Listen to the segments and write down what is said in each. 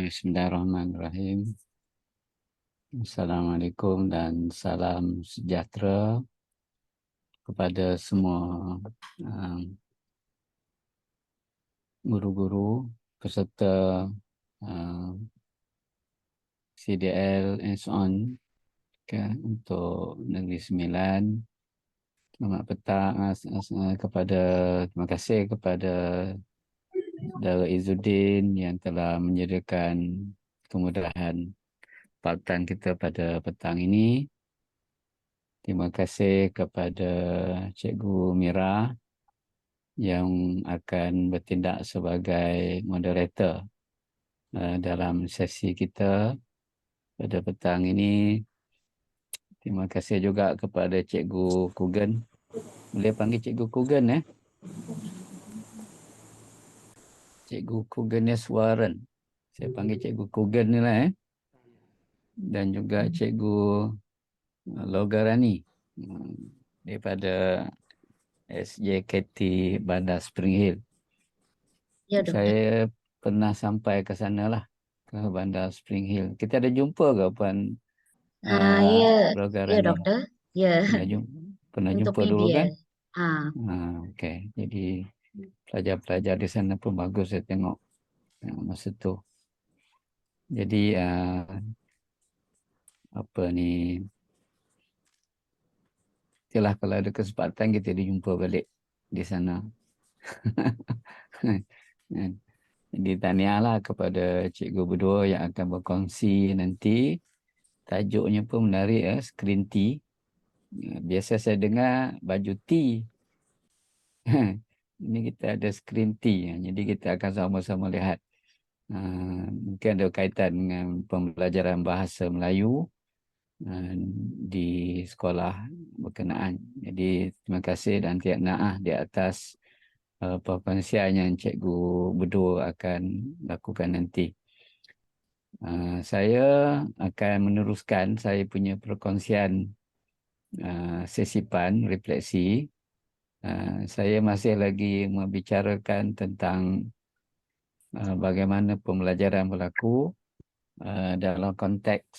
Bismillahirrahmanirrahim. Assalamualaikum dan salam sejahtera kepada semua guru-guru peserta CDL and so on untuk Negeri Sembilan. Selamat petang terima kasih kepada Saudara Izzuddin yang telah menyediakan kemudahan pautan kita pada petang ini. Terima kasih kepada Cikgu Mira yang akan bertindak sebagai moderator dalam sesi kita pada petang ini. Terima kasih juga kepada Cikgu Kugan. Boleh panggil Cikgu Kugan Cikgu Kuganes Warren. Saya panggil Cikgu Kugan ni lah Dan juga Cikgu Logarani daripada SJKT Bandar Spring Hill. Ya, Doktor. Saya pernah sampai ke sana lah, ke Bandar Spring Hill. Kita ada jumpa ke Puan Ya, Logarani? Doktor. Ya. Pernah Untuk jumpa dulu kan? PBL. Okey. Jadi pelajar-pelajar di sana pun bagus saya tengok masa tu. Jadi itulah kalau ada kesempatan kita dijumpa balik di sana. Jadi tahniahlah kepada cikgu berdua yang akan berkongsi nanti. Tajuknya pun menarik screen tea. Biasa saya dengar baju tea. Ini kita ada screen tea. Jadi kita akan sama-sama lihat. Mungkin ada kaitan dengan pembelajaran bahasa Melayu di sekolah berkenaan. Jadi terima kasih dan tiada di atas perkongsian yang cikgu berdua akan lakukan nanti. Saya akan meneruskan saya punya perkongsian sesipan refleksi. Saya masih lagi membicarakan tentang bagaimana pembelajaran berlaku dalam konteks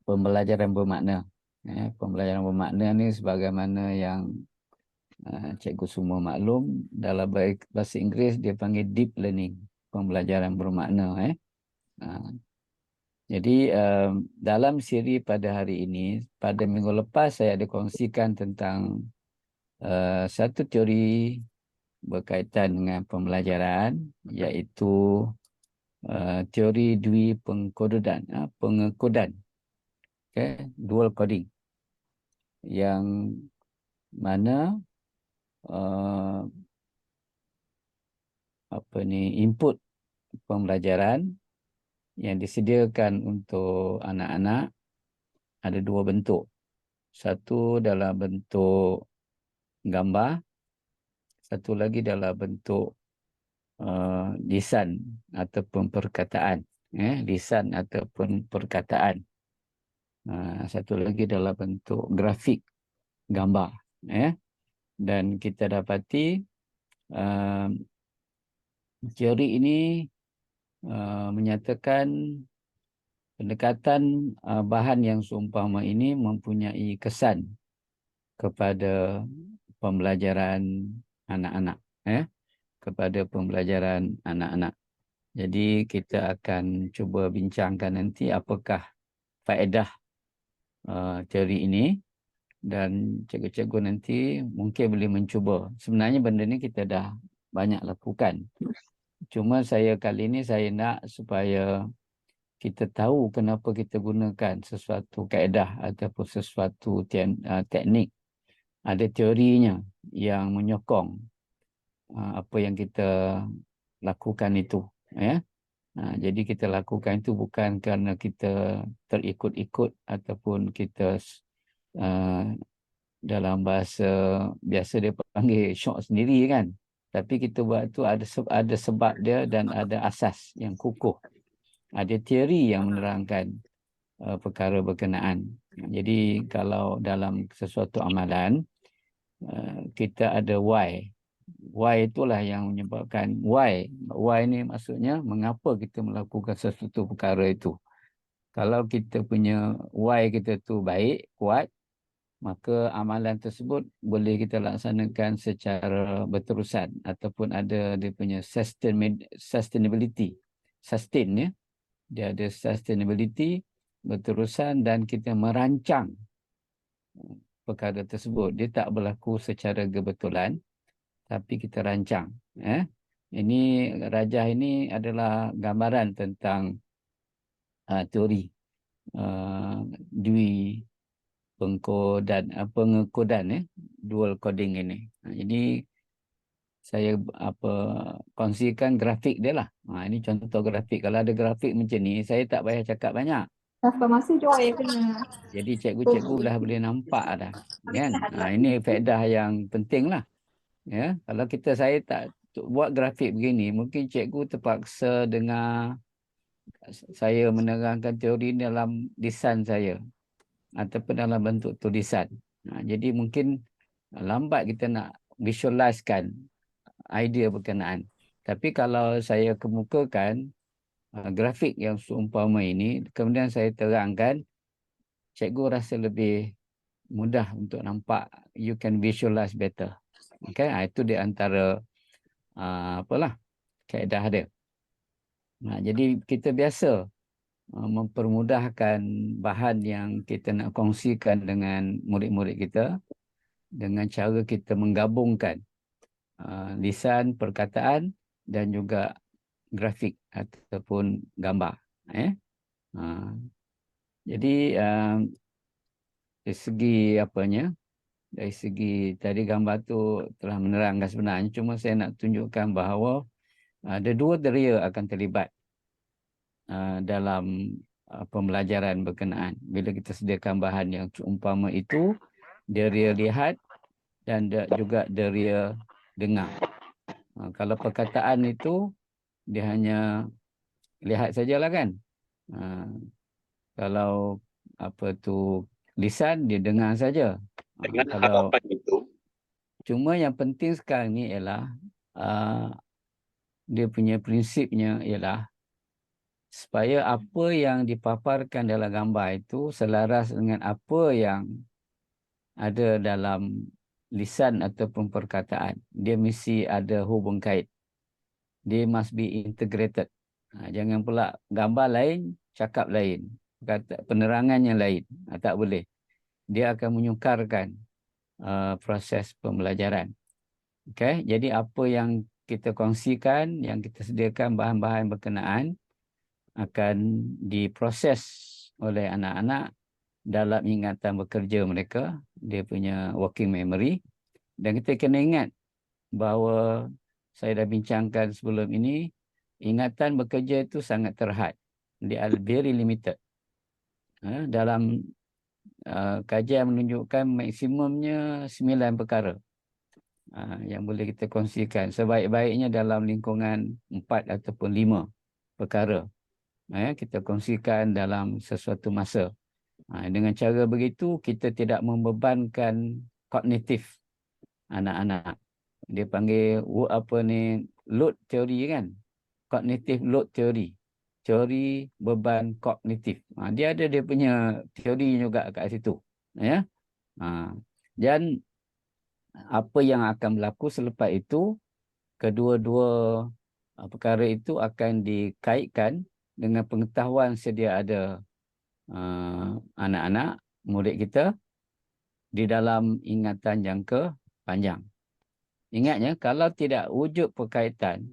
pembelajaran bermakna. Pembelajaran bermakna ni sebagaimana yang cikgu semua maklum, dalam bahasa Inggeris dia panggil deep learning, pembelajaran bermakna. Jadi dalam siri pada hari ini, pada minggu lepas saya ada kongsikan tentang satu teori berkaitan dengan pembelajaran, iaitu teori dwi pengkodan, dual coding, yang mana input pembelajaran yang disediakan untuk anak-anak ada dua bentuk. Satu dalam bentuk gambar, satu lagi dalam bentuk lisan ataupun perkataan. Lisan ataupun perkataan. Satu lagi dalam bentuk grafik, gambar. Dan kita dapati teori ini menyatakan pendekatan bahan yang seumpama ini mempunyai kesan kepada pembelajaran anak-anak. Kepada pembelajaran anak-anak. Jadi kita akan cuba bincangkan nanti apakah faedah teori ini, dan cikgu-cikgu nanti mungkin boleh mencuba. Sebenarnya benda ni kita dah banyak lakukan. Cuma kali ini saya nak supaya kita tahu kenapa kita gunakan sesuatu kaedah ataupun sesuatu teknik. Ada teorinya yang menyokong apa yang kita lakukan itu. Jadi kita lakukan itu bukan kerana kita terikut-ikut ataupun kita dalam bahasa biasa dia panggil syok sendiri kan. Tapi kita buat itu ada sebab dia dan ada asas yang kukuh. Ada teori yang menerangkan perkara berkenaan. Jadi kalau dalam sesuatu amalan, kita ada why. Why itulah yang menyebabkan why. Why ni maksudnya mengapa kita melakukan sesuatu perkara itu. Kalau kita punya why kita tu baik, kuat, maka amalan tersebut boleh kita laksanakan secara berterusan ataupun ada dia punya sustainability. Sustain ya. Dia ada sustainability berterusan dan kita merancang perkara tersebut. Dia tak berlaku secara kebetulan tapi kita rancang. Ini rajah ini adalah gambaran tentang teori Dewey pengekodan dual coding ini. Jadi saya kongsikan grafik dia lah. Ini contoh grafik. Kalau ada grafik macam ni, saya tak payah cakap banyak. Transformasi joy kena. Jadi cikgu-cikgu dah boleh nampak dah. Kan? Ini faedah yang penting lah. Ya, kalau saya tak buat grafik begini, mungkin cikgu terpaksa dengar saya menerangkan teori dalam lisan saya ataupun dalam bentuk tulisan. Jadi mungkin lambat kita nak visualisekan idea berkenaan. Tapi kalau saya kemukakan grafik yang seumpama ini, kemudian saya terangkan, cikgu rasa lebih mudah untuk nampak, you can visualize better. Okay? Itu di antara kaedah dia. Jadi kita biasa mempermudahkan bahan yang kita nak kongsikan dengan murid-murid kita dengan cara kita menggabungkan lisan, perkataan dan juga grafik ataupun gambar. Jadi dari segi dari segi tadi gambar tu telah menerangkan sebenarnya, cuma saya nak tunjukkan bahawa ada dua deria akan terlibat dalam pembelajaran berkenaan. Bila kita sediakan bahan yang seumpama itu, deria lihat dan juga deria dengar. Kalau perkataan itu, dia hanya lihat sajalah kan. Kalau lisan, dia dengar saja. Kalau cuma yang penting sekarang ni ialah dia punya prinsipnya ialah supaya apa yang dipaparkan dalam gambar itu selaras dengan apa yang ada dalam lisan ataupun perkataan. Dia mesti ada hubung kait. Dia must be integrated. Jangan pula gambar lain, cakap lain. Penerangannya lain. Tak boleh. Dia akan menyukarkan proses pembelajaran. Okay? Jadi apa yang kita kongsikan, yang kita sediakan bahan-bahan berkenaan akan diproses oleh anak-anak dalam ingatan bekerja mereka, dia punya working memory. Dan kita kena ingat bahawa saya dah bincangkan sebelum ini, ingatan bekerja itu sangat terhad. Dia very limited. Dalam kajian menunjukkan maksimumnya 9 perkara yang boleh kita kongsikan. Sebaik-baiknya dalam lingkungan 4 ataupun 5 perkara. Kita kongsikan dalam sesuatu masa. Dengan cara begitu, kita tidak membebankan kognitif anak-anak. Dia panggil load teori kan? Cognitive load teori. Teori beban kognitif. Dia ada dia punya teori juga kat situ. Dan apa yang akan berlaku selepas itu, kedua-dua perkara itu akan dikaitkan dengan pengetahuan sedia ada anak-anak, murid kita di dalam ingatan jangka panjang. Ingatnya, kalau tidak wujud perkaitan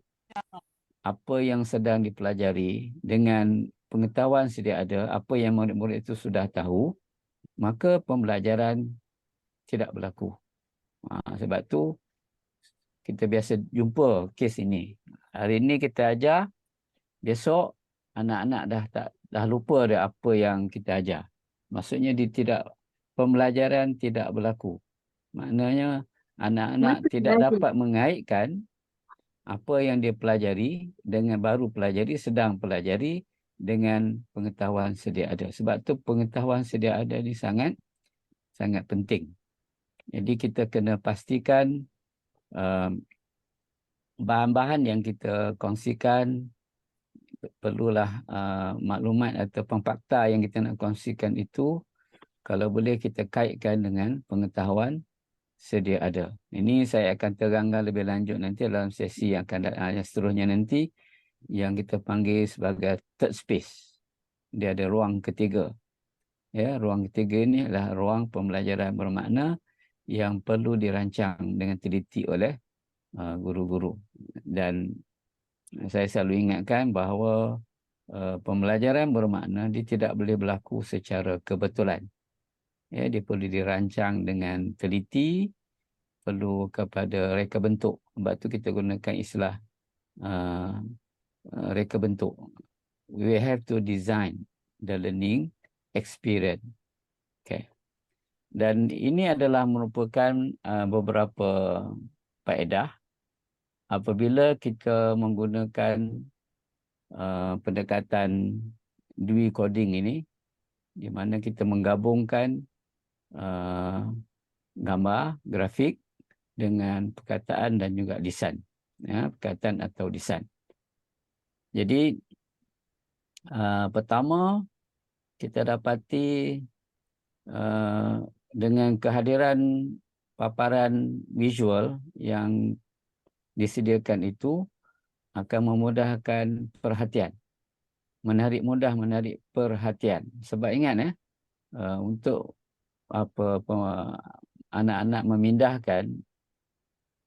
apa yang sedang dipelajari dengan pengetahuan sedia ada, apa yang murid-murid itu sudah tahu, maka pembelajaran tidak berlaku. Sebab tu kita biasa jumpa kes ini. Hari ini kita ajar, besok anak-anak dah lupa dah apa yang kita ajar. Maksudnya pembelajaran tidak berlaku. Maknanya anak-anak tidak dapat mengaitkan apa yang dia pelajari dengan baru pelajari, sedang pelajari dengan pengetahuan sedia ada. Sebab tu pengetahuan sedia ada ni sangat penting. Jadi kita kena pastikan bahan-bahan yang kita kongsikan, perlulah maklumat atau fakta yang kita nak kongsikan itu, kalau boleh kita kaitkan dengan pengetahuan sedia ada. Ini saya akan terangkan lebih lanjut nanti dalam sesi yang yang seterusnya nanti, yang kita panggil sebagai third space. Dia ada ruang ketiga. Ya, ruang ketiga ini adalah ruang pembelajaran bermakna yang perlu dirancang dengan teliti oleh guru-guru. Dan saya selalu ingatkan bahawa pembelajaran bermakna dia tidak boleh berlaku secara kebetulan. Ya, dia perlu dirancang dengan teliti, perlu kepada reka bentuk. Sebab tu kita gunakan istilah reka bentuk. We have to design the learning experience. Okay. Dan ini adalah merupakan beberapa faedah apabila kita menggunakan pendekatan Dewey Coding ini, di mana kita menggabungkan gambar, grafik dengan perkataan dan juga lisan. Ya, perkataan atau lisan. Jadi pertama kita dapati dengan kehadiran paparan visual yang disediakan itu akan memudahkan perhatian. Mudah menarik perhatian. Sebab ingat untuk anak-anak memindahkan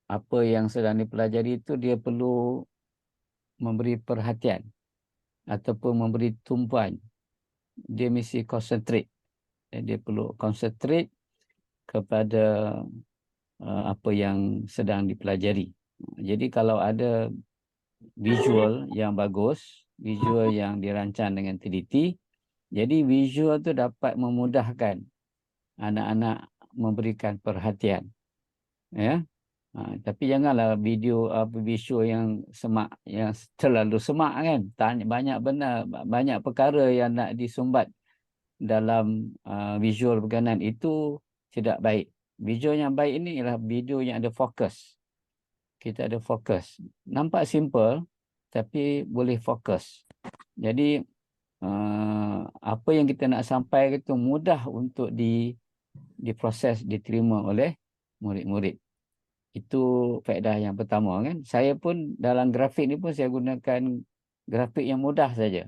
apa yang sedang dipelajari itu, dia perlu memberi perhatian ataupun memberi tumpuan. Dia mesti concentrate. Dia perlu concentrate kepada apa yang sedang dipelajari. Jadi kalau ada visual yang bagus, visual yang dirancang dengan teliti, jadi visual tu dapat memudahkan anak-anak memberikan perhatian. Ya. Tapi janganlah visual yang semak, yang terlalu semak kan. Banyak perkara yang nak disumbat dalam visual berkenaan itu tidak baik. Visual yang baik ini ialah video yang ada fokus. Kita ada fokus. Nampak simple tapi boleh fokus. Jadi apa yang kita nak sampaikan itu mudah untuk diproses, diterima oleh murid-murid. Itu faedah yang pertama kan. Saya pun dalam grafik ni pun saya gunakan grafik yang mudah saja.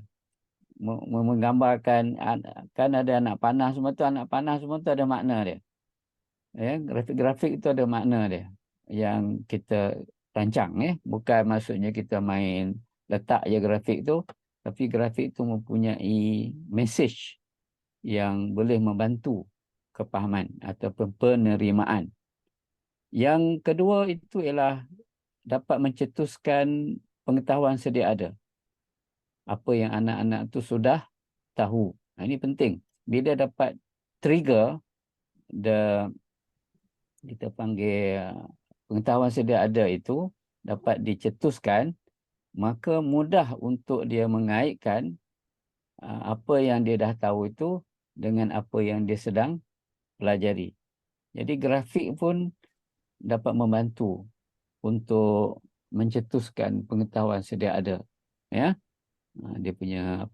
Menggambarkan, kan ada anak panah semua tu, ada makna dia. Ya, grafik-grafik itu ada makna dia yang kita rancang. Bukan maksudnya kita main letak je grafik tu, tapi grafik itu mempunyai message yang boleh membantu kepahaman ataupun penerimaan. Yang kedua itu ialah dapat mencetuskan pengetahuan sedia ada. Apa yang anak-anak tu sudah tahu. Ini penting. Bila dapat trigger, kita panggil pengetahuan sedia ada itu dapat dicetuskan, maka mudah untuk dia mengaitkan apa yang dia dah tahu itu dengan apa yang dia sedang pelajari. Jadi grafik pun dapat membantu untuk mencetuskan pengetahuan sedia ada. Ya, dia punya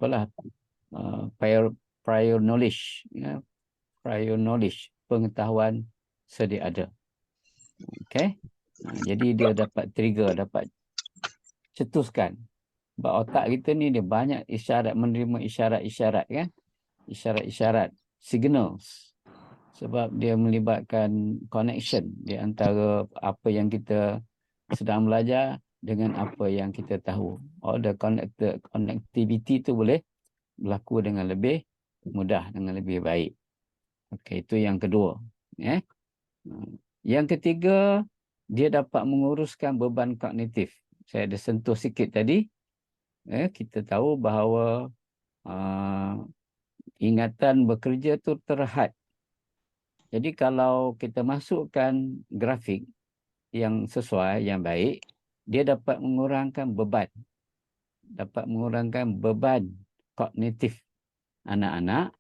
prior knowledge, ya, prior knowledge, pengetahuan sedia ada. Okay, jadi dia dapat trigger, dapat cetuskan. Sebab otak kita ni dia banyak isyarat, menerima isyarat-isyarat kan, isyarat-isyarat, signals. Sebab dia melibatkan connection di antara apa yang kita sedang belajar dengan apa yang kita tahu. All the connectivity tu boleh berlaku dengan lebih mudah, dengan lebih baik. Okey, itu yang kedua. Yang ketiga, dia dapat menguruskan beban kognitif. Saya ada sentuh sikit tadi. Kita tahu bahawa ingatan bekerja tu terhad. Jadi kalau kita masukkan grafik yang sesuai, yang baik, dia dapat mengurangkan beban. Dapat mengurangkan beban kognitif anak-anak.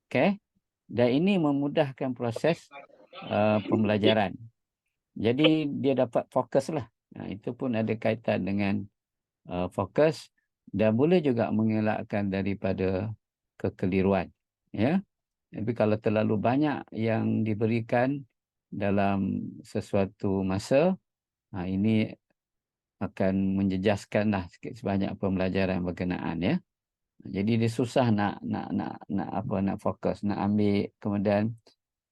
Okay? Dan ini memudahkan proses pembelajaran. Jadi dia dapat fokus lah. Itu pun ada kaitan dengan fokus dan boleh juga mengelakkan daripada kekeliruan. Ya. Tapi kalau terlalu banyak yang diberikan dalam sesuatu masa, ini akan menjejaskanlah sikit sebanyak pembelajaran berkenaan, ya. Jadi dia susah nak fokus, nak ambil, kemudian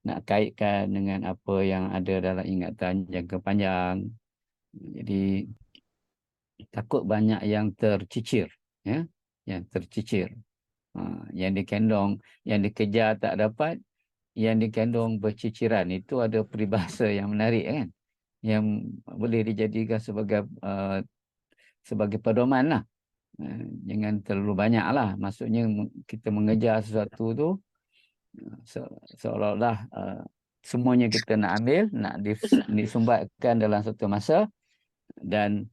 nak kaitkan dengan apa yang ada dalam ingatan jangka panjang. Jadi takut banyak yang tercicir, ya, yang tercicir. Yang dikandung, yang dikejar tak dapat, yang dikandung berciciran. Itu ada peribahasa yang menarik, kan, yang boleh dijadikan sebagai pedoman lah. Jangan terlalu banyak lah. Maksudnya kita mengejar sesuatu tu seolah-olah semuanya kita nak ambil, nak disumbatkan dalam satu masa, dan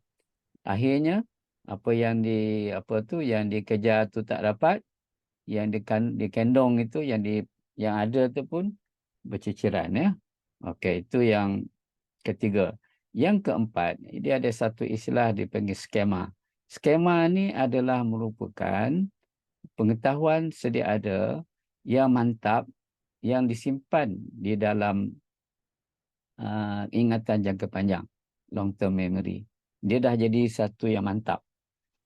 akhirnya yang dikejar tu tak dapat, yang dikandung itu, yang ada tu pun berciciran, ya. Okey, itu yang ketiga. Yang keempat, dia ada satu istilah dipanggil skema. Skema ni adalah merupakan pengetahuan sedia ada yang mantap, yang disimpan di dalam ingatan jangka panjang, long term memory. Dia dah jadi satu yang mantap.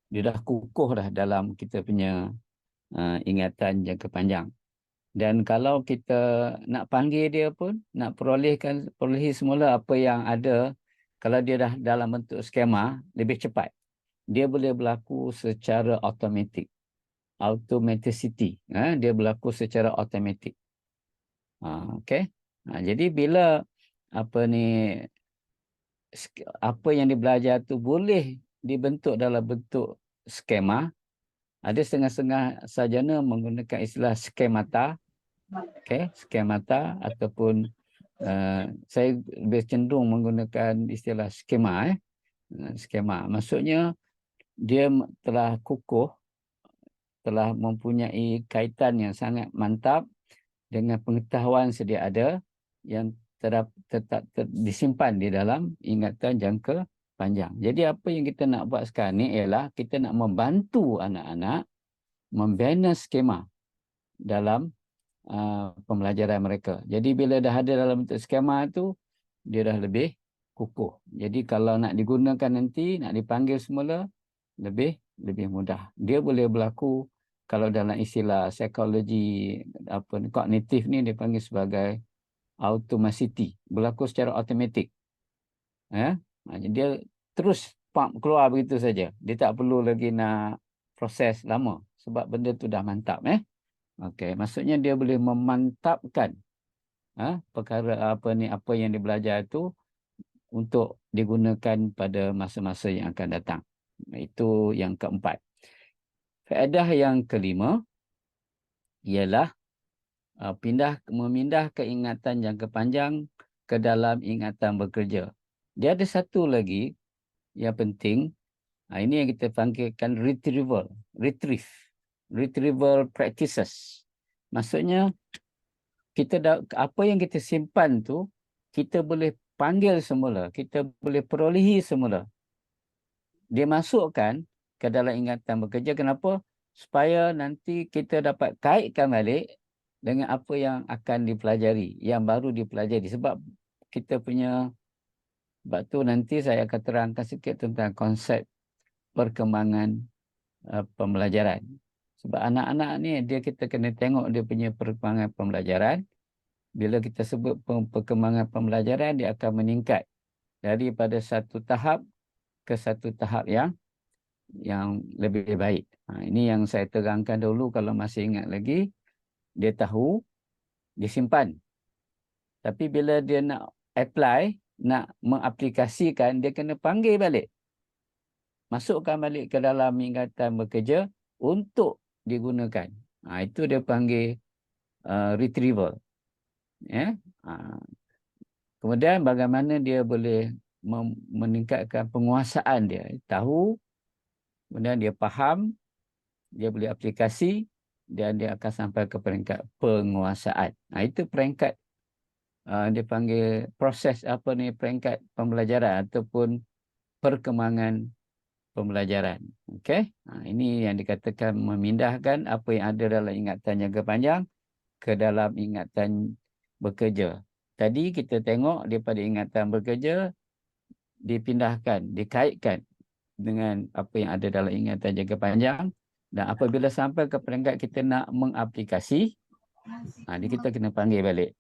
Dia dah kukuh dah dalam kita punya ingatan jangka panjang. Dan kalau kita nak panggil dia pun, nak perolehi semula apa yang ada, kalau dia dah dalam bentuk skema, lebih cepat. Dia boleh berlaku secara automatik. Automaticity. Dia berlaku secara automatik. Okey. Jadi bila apa yang dibelajar tu boleh dibentuk dalam bentuk skema, ada setengah-setengah sarjana menggunakan istilah skemata. Okey, skemata, ataupun saya lebih cenderung menggunakan istilah skema. Skema maksudnya dia telah kukuh, telah mempunyai kaitan yang sangat mantap dengan pengetahuan sedia ada yang tetap disimpan di dalam ingatan jangka panjang. Jadi apa yang kita nak buat sekarang ni ialah kita nak membantu anak-anak membina skema dalam pembelajaran mereka. Jadi bila dah ada dalam bentuk skema tu, dia dah lebih kukuh. Jadi kalau nak digunakan nanti, nak dipanggil semula, lebih mudah. Dia boleh berlaku, kalau dalam istilah psikologi kognitif ni dipanggil sebagai automaticity, berlaku secara automatik. Ya, dia terus keluar begitu saja. Dia tak perlu lagi nak proses lama sebab benda tu dah mantap. Okey, maksudnya dia boleh memantapkan perkara apa yang dia belajar itu untuk digunakan pada masa-masa yang akan datang. Itu yang keempat. Faedah yang kelima ialah memindah keingatan jangka panjang ke dalam ingatan bekerja. Dia ada satu lagi yang penting. Ini yang kita panggilkan retrieval practices. Maksudnya apa yang kita simpan tu kita boleh panggil semula, kita boleh perolehi semula. Dia masukkan ke dalam ingatan bekerja. Kenapa? Supaya nanti kita dapat kaitkan balik dengan apa yang akan dipelajari, yang baru dipelajari. Sebab tu nanti saya akan terangkan sikit tentang konsep perkembangan pembelajaran. Sebab anak-anak ni kita kena tengok dia punya perkembangan pembelajaran. Bila kita sebut perkembangan pembelajaran, dia akan meningkat daripada satu tahap ke satu tahap yang lebih baik. Ini yang saya terangkan dulu, kalau masih ingat lagi. Dia tahu, dia simpan. Tapi bila dia nak apply, nak mengaplikasikan, dia kena panggil balik. Masukkan balik ke dalam ingatan bekerja untuk digunakan. Itu dia panggil retrieval. Kemudian bagaimana dia boleh meningkatkan penguasaan dia. Tahu, kemudian dia faham, dia boleh aplikasi, dan dia akan sampai ke peringkat penguasaan. Itu peringkat, dia panggil proses peringkat pembelajaran ataupun perkembangan pembelajaran. Okey. Ini yang dikatakan memindahkan apa yang ada dalam ingatan jangka panjang ke dalam ingatan bekerja. Tadi kita tengok daripada ingatan bekerja dipindahkan, dikaitkan dengan apa yang ada dalam ingatan jangka panjang, dan apabila sampai ke peringkat kita nak mengaplikasi, ni kita kena panggil balik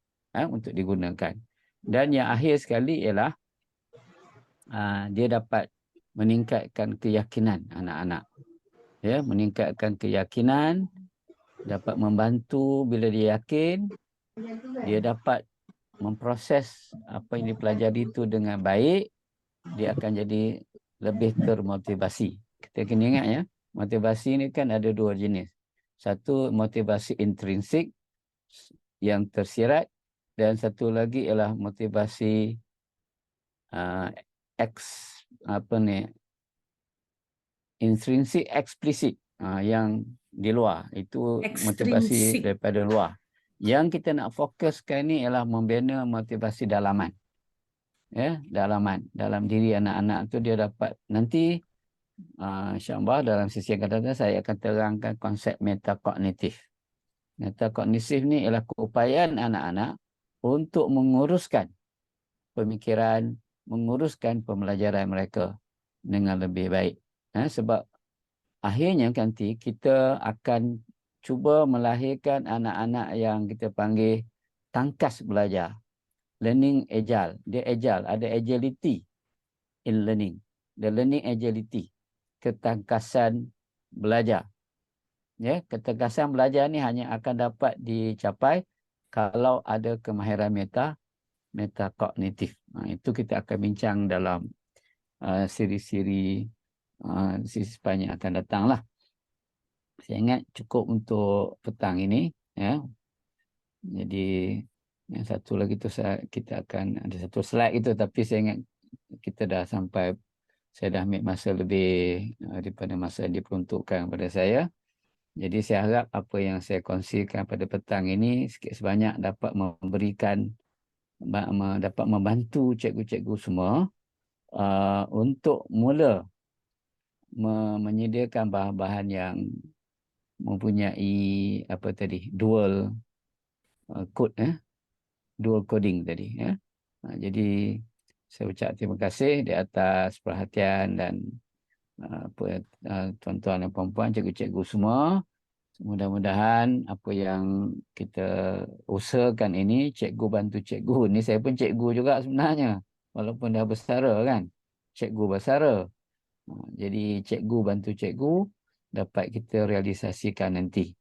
untuk digunakan. Dan yang akhir sekali ialah dia dapat meningkatkan keyakinan anak-anak. Ya, meningkatkan keyakinan, dapat membantu bila dia yakin, dia dapat memproses apa yang dipelajari itu dengan baik, dia akan jadi lebih termotivasi. Kita kena ingat ya, motivasi ni kan ada dua jenis. Satu motivasi intrinsik yang tersirat, dan satu lagi ialah motivasi intrinsik eksplisit, yang di luar. Itu motivasi daripada luar. Yang kita nak fokuskan ni ialah membina motivasi dalaman. Ya, dalaman dalam diri anak-anak tu dia dapat nanti insya-Allah dalam sesi yang akan datang saya akan terangkan konsep metakognitif. Metakognitif ni ialah keupayaan anak-anak untuk menguruskan pemikiran, menguruskan pembelajaran mereka dengan lebih baik. Sebab akhirnya nanti kita akan cuba melahirkan anak-anak yang kita panggil tangkas belajar. Learning agile. Dia agile. Ada agility in learning. The learning agility. Ketangkasan belajar. Ya, ketangkasan belajar ni hanya akan dapat dicapai kalau ada kemahiran metakognitif. Itu kita akan bincang dalam siri-siri sepanjang akan datang lah. Saya ingat cukup untuk petang ini. Ya. Jadi yang satu lagi tu kita akan ada satu slide itu, tapi saya ingat kita dah sampai, saya dah ambil masa lebih daripada masa yang diperuntukkan kepada saya. Jadi saya harap apa yang saya kongsikan pada petang ini sikit sebanyak dapat memberikan, dapat membantu cikgu-cikgu semua untuk mula menyediakan bahan-bahan yang mempunyai dual code, dual coding tadi. Jadi saya ucap terima kasih di atas perhatian dan tuan-tuan dan puan-puan, cikgu-cikgu semua. Mudah-mudahan apa yang kita usahakan ini, cikgu bantu cikgu. Ni saya pun cikgu juga sebenarnya, walaupun dah bersara kan. Cikgu bersara. Jadi cikgu bantu cikgu dapat kita realisasikan nanti.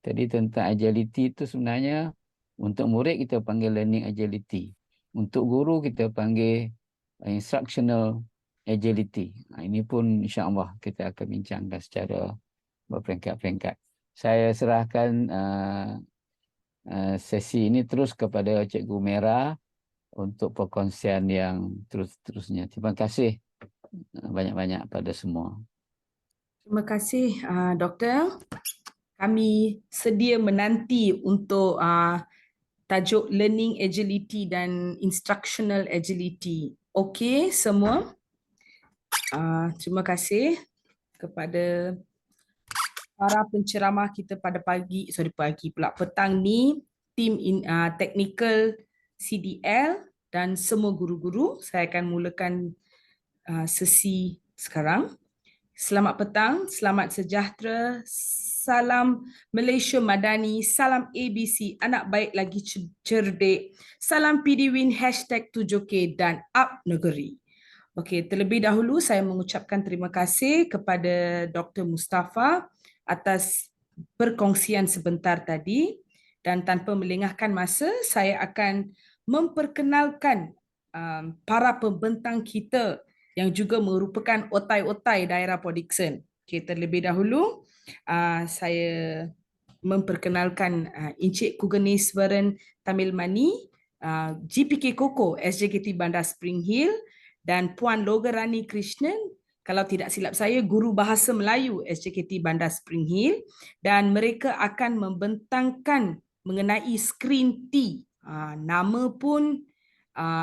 Tadi tentang agility itu sebenarnya untuk murid kita panggil learning agility. Untuk guru kita panggil instructional agility. Ini pun insya-Allah kita akan bincangkan secara berperingkat-peringkat. Saya serahkan sesi ini terus kepada Cikgu Mera untuk perkongsian yang terus-terusnya. Terima kasih banyak-banyak pada semua. Terima kasih Doktor. Kami sedia menanti untuk tajuk Learning Agility dan Instructional Agility. Okey semua? Terima kasih kepada para penceramah kita pada petang ni, tim technical CDL dan semua guru-guru. Saya akan mulakan sesi sekarang. Selamat petang, selamat sejahtera, salam Malaysia Madani, salam ABC, anak baik lagi cerdik, salam PDWin, #7K dan Up Negeri. Okey, terlebih dahulu saya mengucapkan terima kasih kepada Dr. Mustafa atas perkongsian sebentar tadi, dan tanpa melengahkan masa, saya akan memperkenalkan para pembentang kita yang juga merupakan otai-otai daerah Port Dickson. Okay, terlebih dahulu, saya memperkenalkan Encik Kuganeswaran Tamilmani, GPK Koko, SJKT Bandar Spring Hill, dan Puan Logarani Krishnan, kalau tidak silap saya, Guru Bahasa Melayu SJKT Bandar Spring Hill, dan mereka akan membentangkan mengenai Screen T. Nama pun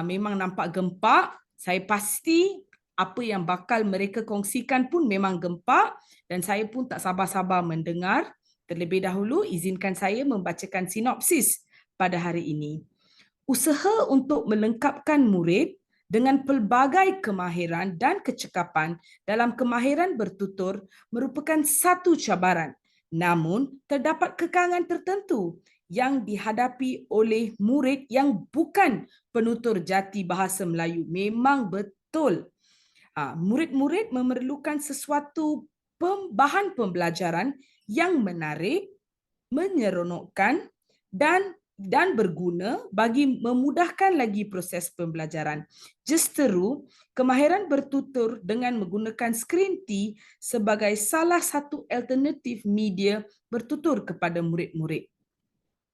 memang nampak gempak. Saya pasti apa yang bakal mereka kongsikan pun memang gempak dan saya pun tak sabar-sabar mendengar. Terlebih dahulu, izinkan saya membacakan sinopsis pada hari ini. Usaha untuk melengkapkan murid dengan pelbagai kemahiran dan kecekapan dalam kemahiran bertutur merupakan satu cabaran. Namun, terdapat kekangan tertentu yang dihadapi oleh murid yang bukan penutur jati bahasa Melayu. Memang betul. Murid-murid memerlukan sesuatu bahan pembelajaran yang menarik, menyeronokkan dan berguna bagi memudahkan lagi proses pembelajaran. Justeru, kemahiran bertutur dengan menggunakan Screen T sebagai salah satu alternatif media bertutur kepada murid-murid.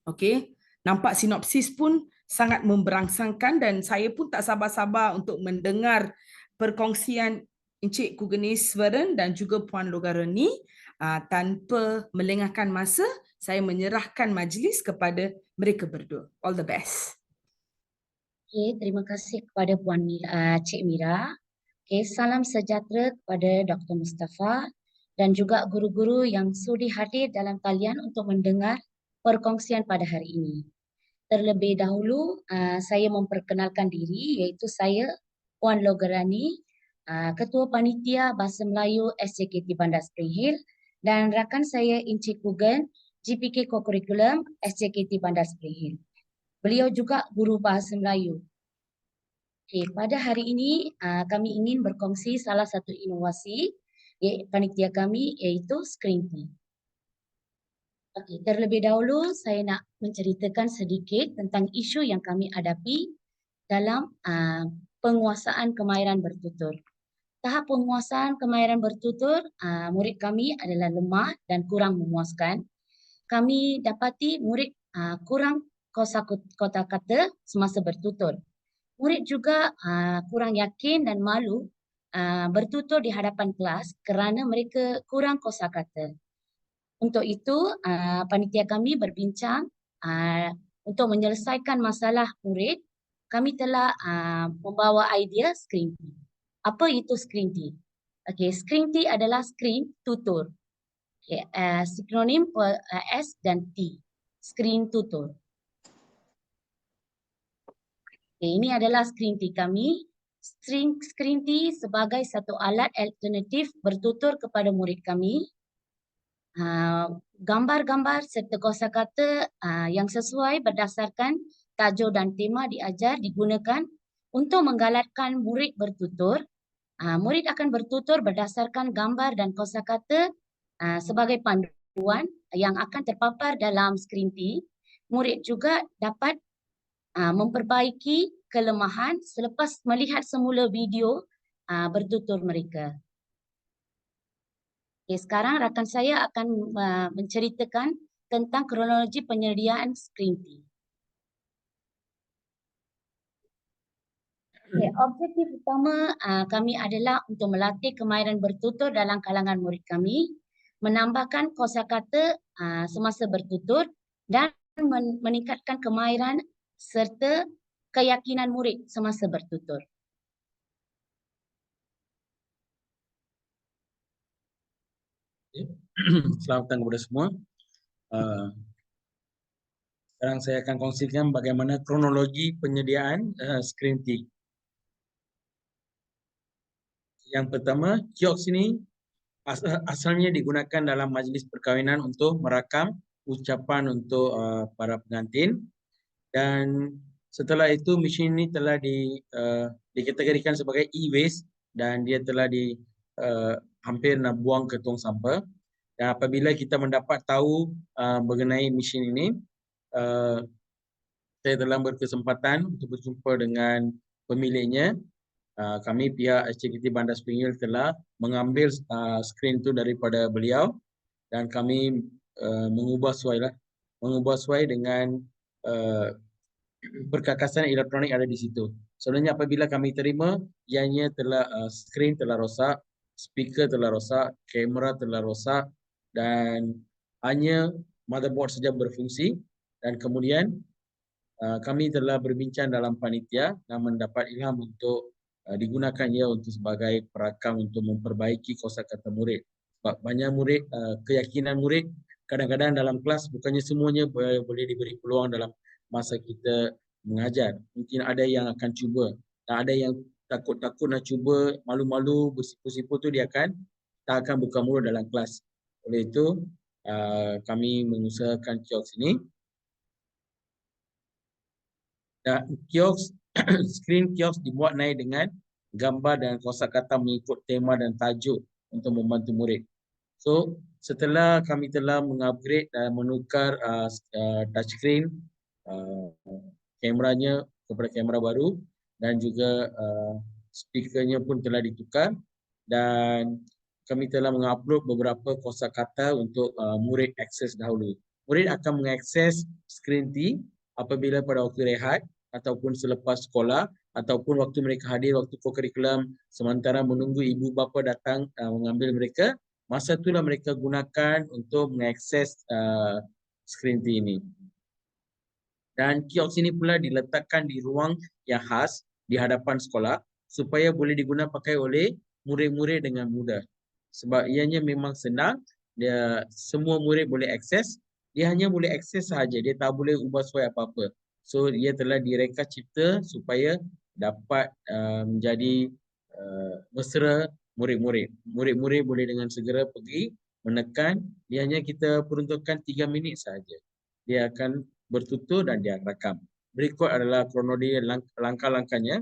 Okey, nampak sinopsis pun sangat memberangsangkan dan saya pun tak sabar-sabar untuk mendengar perkongsian Encik Kugeneswaran dan juga Puan Logarani. Tanpa melengahkan masa, saya menyerahkan majlis kepada mereka berdua. All the best. Okay, terima kasih kepada Cik Mira. Okay, salam sejahtera kepada Dr. Mustafa dan juga guru-guru yang sudi hadir dalam talian untuk mendengar perkongsian pada hari ini. Terlebih dahulu, saya memperkenalkan diri, iaitu saya Puan Logarani, Ketua Panitia Bahasa Melayu SJKT Bandar Spring Hill dan rakan saya Encik Kugen, GPK Co-Curriculum SJKT Bandar Spring Hill. Beliau juga guru Bahasa Melayu. Okay, pada hari ini kami ingin berkongsi salah satu inovasi panitia kami iaitu Screen T. Okay, terlebih dahulu saya nak menceritakan sedikit tentang isu yang kami hadapi dalam penguasaan kemahiran bertutur. Tahap penguasaan kemahiran bertutur, murid kami adalah lemah dan kurang memuaskan. Kami dapati murid kurang kosakata semasa bertutur. Murid juga kurang yakin dan malu bertutur di hadapan kelas kerana mereka kurang kosakata. Untuk itu, panitia kami berbincang untuk menyelesaikan masalah murid. Kami telah membawa idea Screen T. Apa itu Screen T? Okay, Screen T adalah screen tutor. Okay, sikronim S dan T. Screen tutor. Okay, ini adalah Screen T kami. Screen T sebagai satu alat alternatif bertutur kepada murid kami. Gambar-gambar serta kosakata yang sesuai berdasarkan tajuk dan tema diajar digunakan untuk menggalakkan murid bertutur. Murid akan bertutur berdasarkan gambar dan kosakata sebagai panduan yang akan terpapar dalam Screen T. Murid juga dapat memperbaiki kelemahan selepas melihat semula video bertutur mereka. Okay, sekarang rakan saya akan menceritakan tentang kronologi penyediaan Screen T. Okay, objektif utama kami adalah untuk melatih kemahiran bertutur dalam kalangan murid kami, menambahkan kosakata semasa bertutur dan meningkatkan kemahiran serta keyakinan murid semasa bertutur. Selamat datang kepada semua. Sekarang saya akan kongsikan bagaimana kronologi penyediaan Screen T. Yang pertama, kiosk ini asalnya digunakan dalam majlis perkahwinan untuk merakam ucapan untuk para pengantin, dan setelah itu mesin ini telah dikategorikan sebagai e-waste dan dia telah hampir nak buang ke tong sampah. Dan apabila kita mendapat tahu mengenai mesin ini, saya telah berkesempatan untuk berjumpa dengan pemiliknya. Kami pihak SJKT Bandar Spring Hill telah mengambil skrin itu daripada beliau dan kami mengubah sesuai dengan perkakasan elektronik ada di situ. Sebenarnya apabila kami terima, ianya telah skrin telah rosak, speaker telah rosak, kamera telah rosak dan hanya motherboard saja berfungsi. Dan kemudian kami telah berbincang dalam panitia dan mendapat ilham untuk digunakan ia untuk sebagai perakam untuk memperbaiki kosakata murid. Sebab banyak murid, keyakinan murid kadang-kadang dalam kelas bukannya semuanya boleh diberi peluang dalam masa kita mengajar. Mungkin ada yang akan cuba, dan ada yang takut-takut nak cuba, malu-malu, bersipu-sipu tu dia tak akan buka mulut dalam kelas. Oleh itu, kami mengusahakan kiosk ini. Dan kiosk, skrin kiosk dibuat naik dengan gambar dan kosakata mengikut tema dan tajuk untuk membantu murid. So, setelah kami telah mengupgrade dan menukar touchscreen, kameranya kepada kamera baru, dan juga speakernya pun telah ditukar, dan kami telah mengupload beberapa kosakata untuk murid akses dahulu. Murid akan mengakses skrin T apabila pada waktu rehat ataupun selepas sekolah ataupun waktu mereka hadir waktu co-curriculum sementara menunggu ibu bapa datang mengambil mereka, masa itulah mereka gunakan untuk mengakses skrin T ini. Dan kiosk ini pula diletakkan di ruang yang khas di hadapan sekolah supaya boleh digunakan pakai oleh murid-murid dengan mudah. Sebab ianya memang senang, dia semua murid boleh akses, dia hanya boleh akses sahaja, dia tak boleh ubah suai apa-apa. So ia telah direka cipta supaya dapat menjadi mesra murid-murid. Murid-murid boleh dengan segera pergi menekan, dia hanya kita peruntukkan 3 minit sahaja. Dia akan bertutur dan dia rakam. Berikut adalah kronologi langkah-langkahnya.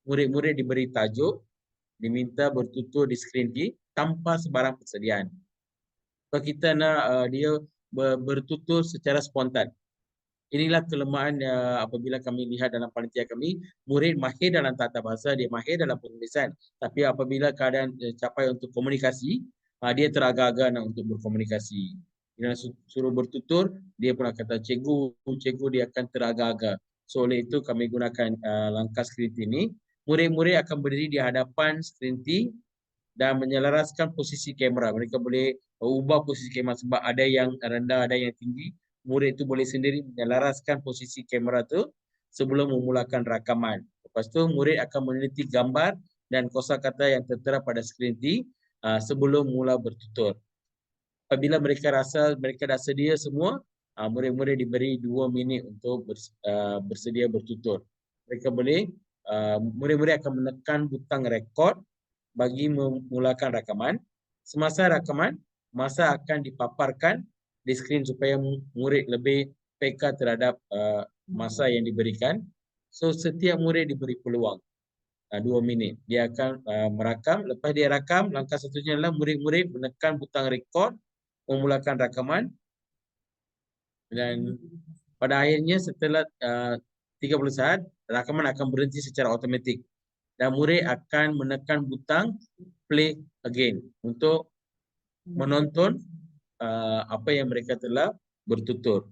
Murid-murid diberi tajuk, diminta bertutur di skrin T tanpa sebarang persediaan. Kalau kita nak dia bertutur secara spontan. Inilah kelemahan apabila kami lihat dalam panitia kami, murid mahir dalam tata bahasa, dia mahir dalam penulisan. Tapi apabila keadaan capai untuk komunikasi, dia teragak-agak nak untuk berkomunikasi. Bila suruh bertutur, dia pun akan kata cikgu dia akan teragak-agak. So oleh itu kami gunakan langkah skrin T ini. Murid-murid akan berdiri di hadapan skrin T dan menyelaraskan posisi kamera. Mereka boleh ubah posisi kamera sebab ada yang rendah, ada yang tinggi. Murid itu boleh sendiri menyelaraskan posisi kamera tu sebelum memulakan rakaman. Lepas tu murid akan meneliti gambar dan kosakata yang tertera pada skrin T sebelum mula bertutur. Apabila mereka rasa mereka dah sedia semua, murid-murid diberi 2 minit untuk bersedia bertutur. Mereka boleh, murid-murid akan menekan butang rekod bagi memulakan rakaman. Semasa rakaman, masa akan dipaparkan di skrin supaya murid lebih peka terhadap masa yang diberikan. So setiap murid diberi peluang 2 minit. Dia akan merakam. Lepas dia rakam, langkah seterusnya adalah murid-murid menekan butang rekod, memulakan rakaman. Dan pada akhirnya setelah 30 saat, rakaman akan berhenti secara automatik. Dan murid akan menekan butang play again untuk menonton apa yang mereka telah bertutur.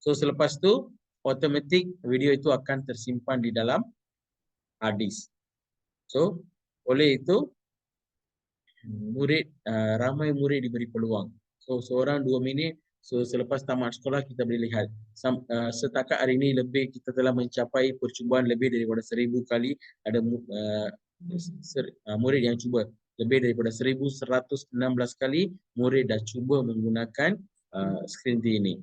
So selepas tu automatik video itu akan tersimpan di dalam hard disk. So oleh itu ramai murid diberi peluang. So seorang 2 minit. So selepas tamat sekolah kita boleh lihat. Setakat hari ini kita telah mencapai percubaan lebih daripada 1000 kali ada murid yang cuba. Lebih daripada 1116 kali murid dah cuba menggunakan skrin T ini.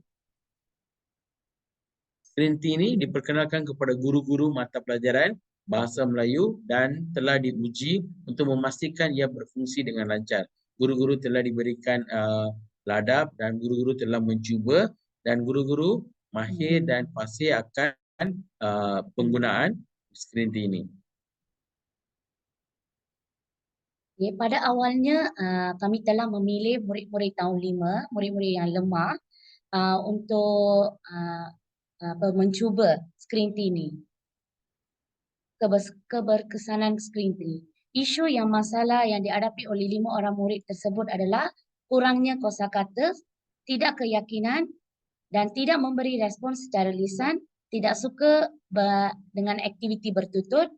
Skrin T ini diperkenalkan kepada guru-guru mata pelajaran Bahasa Melayu dan telah diuji untuk memastikan ia berfungsi dengan lancar. Guru-guru telah diberikan ladap dan guru-guru telah mencuba dan guru-guru mahir dan fasih akan penggunaan skrin T ini. Okay, pada awalnya kami telah memilih murid-murid tahun 5, murid-murid yang lemah untuk mencuba skrin T ini. Keberkesanan skrin T. Isu yang masalah yang dihadapi oleh 5 orang murid tersebut adalah kurangnya kosakata, tidak keyakinan dan tidak memberi respon secara lisan, tidak suka dengan aktiviti bertutur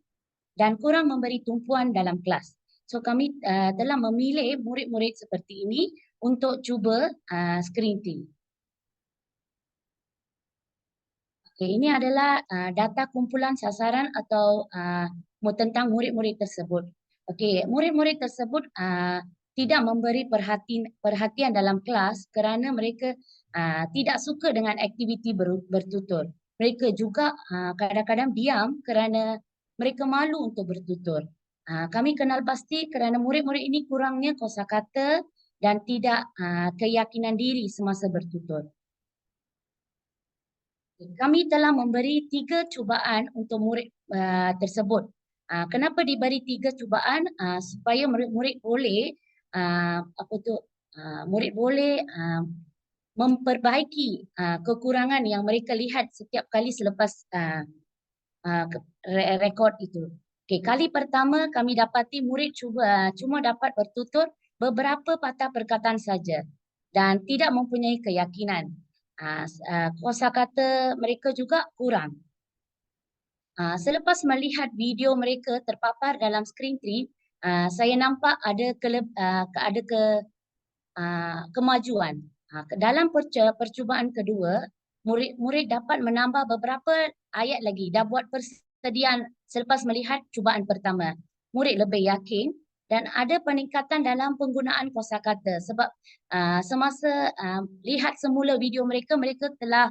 dan kurang memberi tumpuan dalam kelas. So kami telah memilih murid-murid seperti ini untuk cuba skrin T. Ini adalah data kumpulan sasaran atau tentang murid-murid tersebut. Murid-murid tersebut tidak memberi perhatian dalam kelas kerana mereka tidak suka dengan aktiviti bertutur. Mereka juga kadang-kadang diam kerana mereka malu untuk bertutur. Kami kenal pasti kerana murid-murid ini kurangnya kosakata dan tidak keyakinan diri semasa bertutur. Kami telah memberi 3 cubaan untuk murid tersebut. Kenapa diberi 3 cubaan? Supaya murid-murid boleh murid boleh memperbaiki kekurangan yang mereka lihat setiap kali selepas rekod itu. Kali pertama kami dapati murid cuma dapat bertutur beberapa patah perkataan saja dan tidak mempunyai keyakinan. Kosakata mereka juga kurang. Selepas melihat video mereka terpapar dalam skrin 3, saya nampak ada kemajuan. Dalam percubaan kedua, murid dapat menambah beberapa ayat lagi. Dah buat persediaan selepas melihat cubaan pertama. Murid lebih yakin dan ada peningkatan dalam penggunaan kosakata sebab semasa lihat semula video mereka telah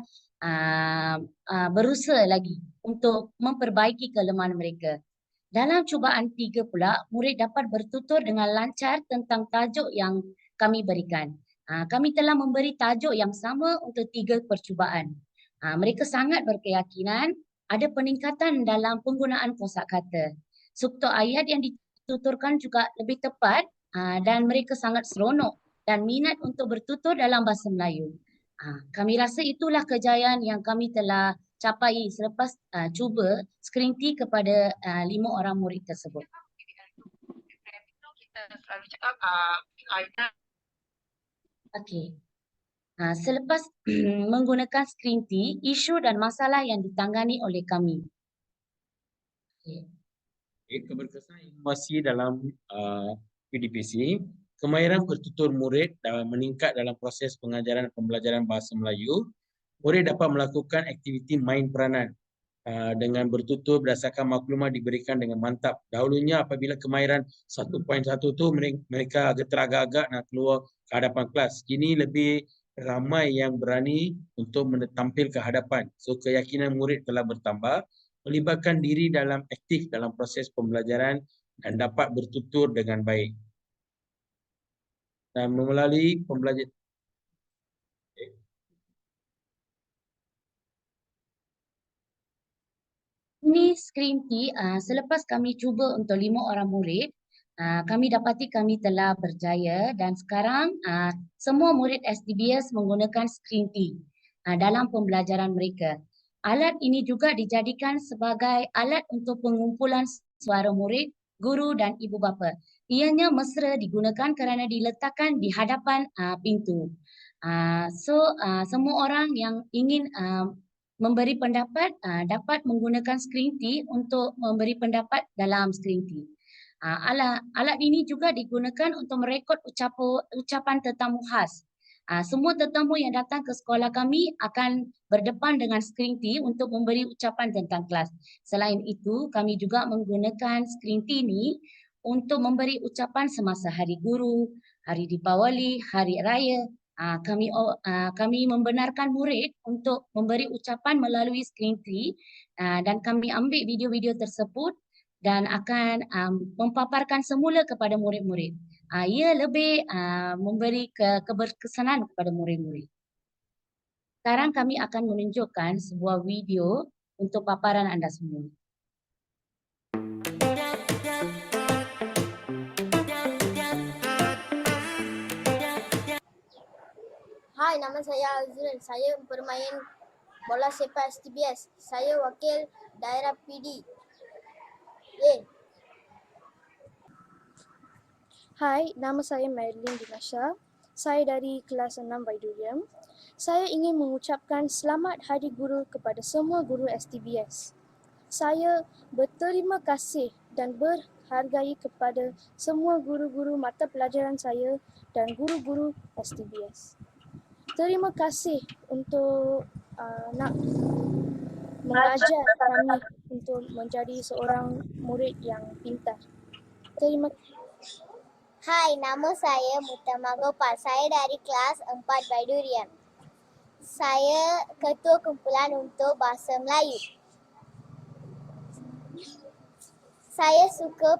berusaha lagi untuk memperbaiki kelemahan mereka. Dalam cubaan 3 pula, murid dapat bertutur dengan lancar tentang tajuk yang kami berikan. Kami telah memberi tajuk yang sama untuk 3 percubaan. Mereka sangat berkeyakinan ada peningkatan dalam penggunaan kosakata. Struktur ayat yang dituturkan juga lebih tepat dan mereka sangat seronok dan minat untuk bertutur dalam bahasa Melayu. Kami rasa itulah kejayaan yang kami telah capai selepas cuba skrin 3 kepada 5 orang murid tersebut. Kita selalu cakap selepas menggunakan skrin 3, isu dan masalah yang ditangani oleh kami. Keberkesan inovasi dalam PDPC, kemahiran bertutur murid meningkat dalam proses pengajaran dan pembelajaran bahasa Melayu. Murid dapat melakukan aktiviti main peranan dengan bertutur berdasarkan maklumat diberikan dengan mantap. Dahulunya apabila kemahiran 1.1 tu mereka agak nak keluar ke hadapan kelas. Kini lebih ramai yang berani untuk tampil ke hadapan. So keyakinan murid telah bertambah, melibatkan diri dalam aktif dalam proses pembelajaran dan dapat bertutur dengan baik. Dan melalui pembelajaran Ini skrin 3, selepas kami cuba untuk 5 orang murid, kami dapati kami telah berjaya dan sekarang semua murid STBS menggunakan skrin 3 dalam pembelajaran mereka. Alat ini juga dijadikan sebagai alat untuk pengumpulan suara murid, guru dan ibu bapa. Ianya mesra digunakan kerana diletakkan di hadapan pintu. Semua orang yang ingin memberi pendapat dapat menggunakan skrin 3 untuk memberi pendapat dalam skrin 3. Alat ini juga digunakan untuk merekod ucapan tetamu khas. Semua tetamu yang datang ke sekolah kami akan berdepan dengan skrin 3 untuk memberi ucapan tentang kelas. Selain itu, kami juga menggunakan skrin 3 ini untuk memberi ucapan semasa Hari Guru, Hari Deepawali, Hari Raya. Kami membenarkan murid untuk memberi ucapan melalui skrin 3 dan kami ambil video-video tersebut dan akan mempaparkan semula kepada murid-murid. Ia lebih memberi keberkesanan kepada murid-murid. Sekarang kami akan menunjukkan sebuah video untuk paparan anda semua. Hai, nama saya Azrul. Saya bermain bola sepak STBS. Saya wakil daerah PD. Hai, nama saya Marilyn Dinasha. Saya dari kelas 6 Baidurium. Saya ingin mengucapkan selamat Hari Guru kepada semua guru STBS. Saya berterima kasih dan berhargai kepada semua guru-guru mata pelajaran saya dan guru-guru STBS. Terima kasih untuk nak mengajar kami untuk menjadi seorang murid yang pintar. Terima Hai, nama saya Mutama Gopal. Saya dari kelas 4 Baidurian. Saya ketua kumpulan untuk bahasa Melayu. Saya suka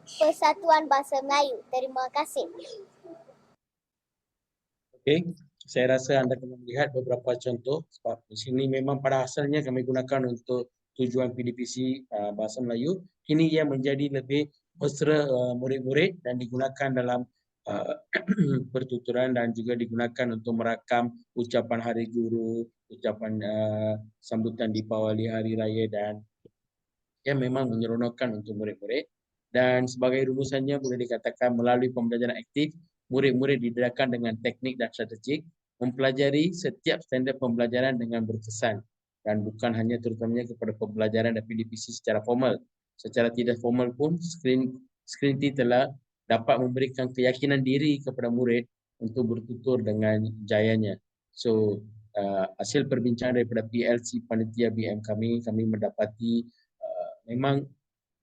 Persatuan Bahasa Melayu. Terima kasih. Okey, saya rasa anda kena melihat beberapa contoh sebab di sini memang pada asalnya kami gunakan untuk tujuan PDPC Bahasa Melayu. Kini ia menjadi lebih mesra murid-murid dan digunakan dalam pertuturan dan juga digunakan untuk merakam ucapan Hari Guru, ucapan sambutan Deepawali, Hari Raya dan yang memang menyeronokkan untuk murid-murid. Dan sebagai rumusannya boleh dikatakan melalui pembelajaran aktif, murid-murid didedahkan dengan teknik dan strategik, mempelajari setiap standard pembelajaran dengan berkesan dan bukan hanya terutamanya kepada pembelajaran dan PDPC secara formal. Secara tidak formal pun, Screen-T telah dapat memberikan keyakinan diri kepada murid untuk bertutur dengan jayanya. So, hasil perbincangan daripada PLC Panitia BM kami mendapati memang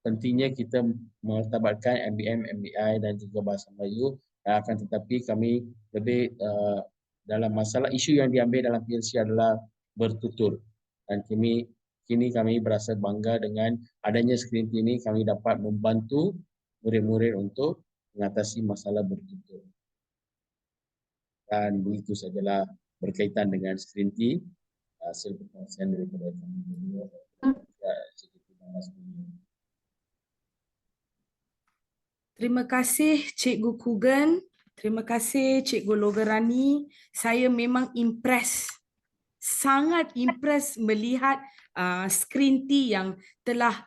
pentingnya kita menetabatkan MBM, MBI dan juga bahasa Melayu, akan tetapi kami lebih dalam masalah isu yang diambil dalam PLC adalah bertutur. Dan kini kami berasa bangga dengan adanya Screen-T ini, kami dapat membantu murid-murid untuk mengatasi masalah bertutur. Dan begitu sajalah berkaitan dengan Screen-T, hasil perkongsian daripada kami berdua. Terima kasih Cikgu Kugan. Terima kasih Cikgu Logarani. Saya memang sangat impress melihat Screen-T yang telah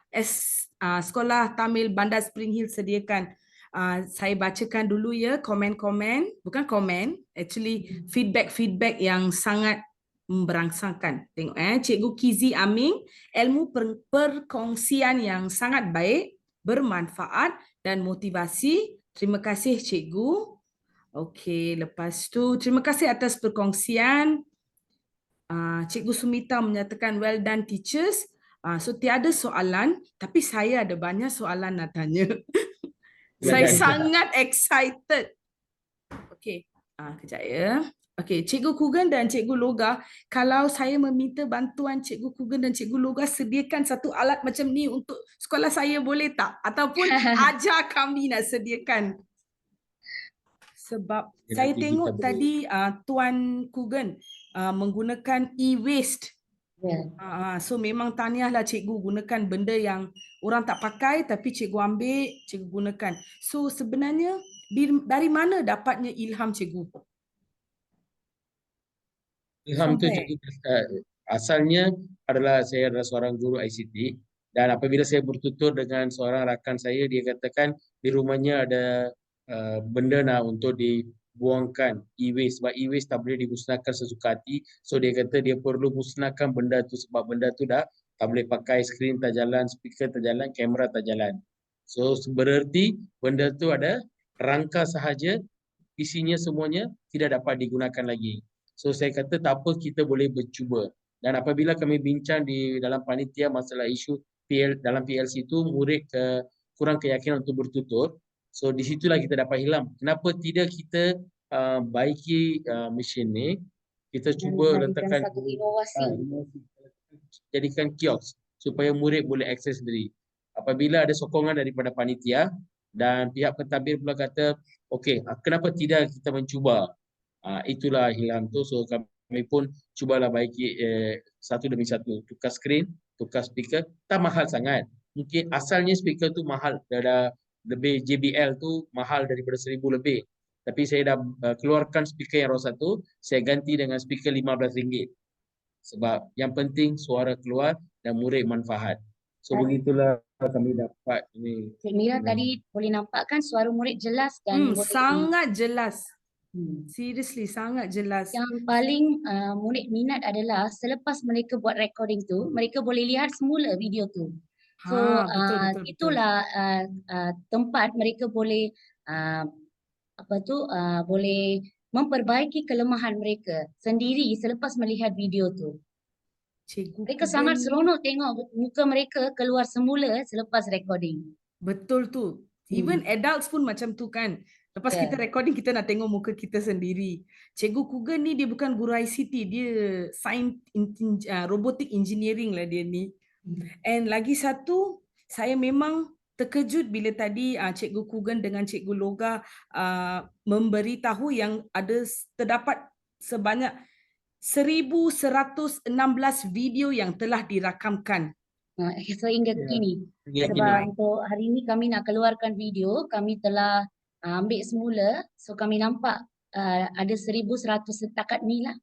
Sekolah Tamil Bandar Spring Hill sediakan. Saya bacakan dulu ya komen-komen, bukan komen, actually feedback yang sangat memberangsangkan. Tengok Cikgu Kizi Aming, ilmu perkongsian yang sangat baik, bermanfaat dan motivasi. Terima kasih Cikgu. Okey, lepas tu terima kasih atas perkongsian. Cikgu Sumita menyatakan well done teachers. So tiada soalan, tapi saya ada banyak soalan nak tanya. Saya sangat excited. Okey, kejap ya. Okey, Cikgu Kugan dan Cikgu Loga, kalau saya meminta bantuan Cikgu Kugan dan Cikgu Loga sediakan satu alat macam ni untuk sekolah saya, boleh tak? Ataupun ajar kami nak sediakan. Sebab saya tengok tadi Tuan Kugan menggunakan e-waste. So memang tahniahlah cikgu gunakan benda yang orang tak pakai tapi cikgu ambil, cikgu gunakan. So sebenarnya dari mana dapatnya ilham cikgu? Ilham tu asalnya saya adalah seorang guru ICT dan apabila saya bertutur dengan seorang rakan saya, dia katakan di rumahnya ada benda untuk dibuangkan, e-waste, sebab e-waste tak boleh dimusnahkan sesuka hati. So dia kata dia perlu musnahkan benda tu sebab benda tu dah tak boleh pakai, skrin tak jalan, speaker tak jalan, kamera tak jalan. So bererti benda tu ada rangka sahaja, isinya semuanya tidak dapat digunakan lagi. So saya kata tak apa, kita boleh bercuba. Dan apabila kami bincang di dalam panitia masalah isu dalam PLC itu, murid kurang keyakinan untuk bertutur. So di situlah kita dapat hilang. Kenapa tidak kita baiki mesin ni, kita cuba letakkan satu inovasi. Jadikan kiosk supaya murid boleh akses sendiri. Apabila ada sokongan daripada panitia dan pihak pentadbir pula kata, okey, kenapa tidak kita mencuba? Itulah ilham tu. So kami pun cubalah baiki satu demi satu, tukar skrin, tukar speaker. Tak mahal sangat. Mungkin asalnya speaker tu mahal, ada lebih, JBL tu mahal daripada 1,000 lebih. Tapi saya dah keluarkan speaker yang RAW 1, saya ganti dengan speaker RM15. Sebab yang penting suara keluar dan murid manfaat. So begitulah kami dapat ini. Cik Mira tadi boleh nampak kan suara murid jelas dan Sangat jelas. Seriously, sangat jelas. Yang paling murid minat adalah selepas mereka buat recording tu, mereka boleh lihat semula video tu. So betul. itulah tempat mereka boleh boleh memperbaiki kelemahan mereka sendiri selepas melihat video tu. Cikgu Mereka Kugan sangat ni seronok tengok muka mereka keluar semula selepas recording. betul tu. Even adults pun macam tu kan. Lepas Ya. kita recording, kita nak tengok muka kita sendiri. Cikgu Kugan ni dia bukan guru ICT, dia robotic engineering lah dia ni. And lagi satu, saya memang terkejut bila tadi Cikgu Kugan dengan Cikgu Loga memberitahu yang terdapat sebanyak 1,116 video yang telah dirakamkan. Sehingga Ya. kini. Hingga Sebab kini. untuk hari ini kami nak keluarkan video, kami telah ambil semula. So kami nampak ada 1,100 setakat ni lah.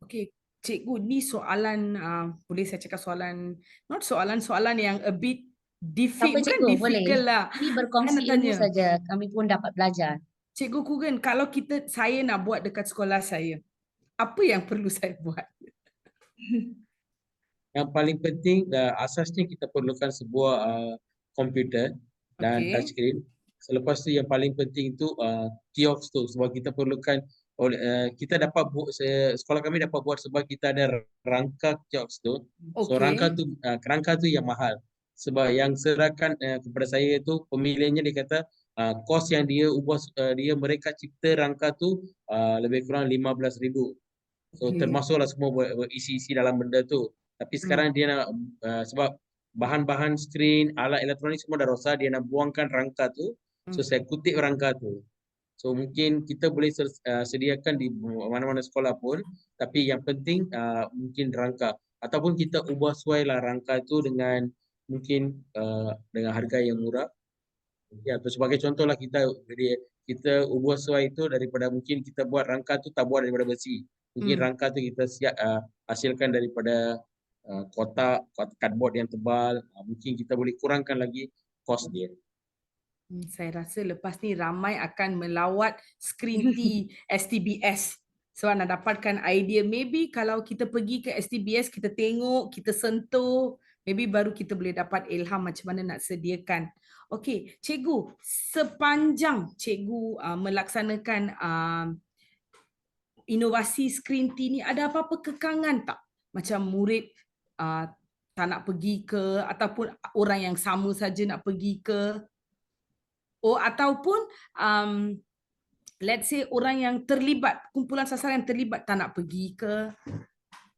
Okey, cikgu, ni soalan, boleh saya cakap soalan, not soalan yang a bit Apa bukan cikgu? Boleh. difficult lah. Ini Saya berkongsi nak ilmu tanya, saja. Kami pun dapat belajar. Cikgu Kugan, kalau saya nak buat dekat sekolah saya, apa yang perlu saya buat? Yang paling penting, asasnya kita perlukan sebuah komputer dan Okey. touchscreen. Selepas tu yang paling penting itu kiosk tu, sebab kita perlukan kita dapat sekolah kami dapat buat sebab kita ada rangka kiosk tu. So Okey. rangka tu yang mahal. Sebab yang serahkan kepada saya itu pemilihannya dia kata kos yang dia ubah mereka cipta rangka tu lebih kurang 15,000. So Okey. termasuklah semua isi-isi dalam benda tu. Tapi sekarang dia nak sebab bahan-bahan skrin, alat elektronik semua dah rosak, dia nak buangkan rangka tu. So saya kutip rangka tu. So mungkin kita boleh sediakan di mana-mana sekolah pun, tapi yang penting mungkin rangka, ataupun kita ubah suailah rangka tu dengan mungkin dengan harga yang murah. Ya, tu sebagai contohlah kita ubah suai itu daripada mungkin kita buat rangka tu tak buat daripada besi. Mungkin rangka tu kita hasilkan daripada kotak cardboard yang tebal. Mungkin kita boleh kurangkan lagi kos dia. Saya rasa lepas ni ramai akan melawat Screen T STBS sebab nak dapatkan idea. Maybe kalau kita pergi ke STBS, kita tengok, kita sentuh, maybe baru kita boleh dapat ilham macam mana nak sediakan. Okey, cikgu, sepanjang cikgu melaksanakan inovasi Screen T ni, ada apa-apa kekangan tak? Macam murid tak nak pergi ke, ataupun orang yang sama saja nak pergi ke? Ataupun let's say orang yang terlibat, kumpulan sasaran yang terlibat tak nak pergi ke?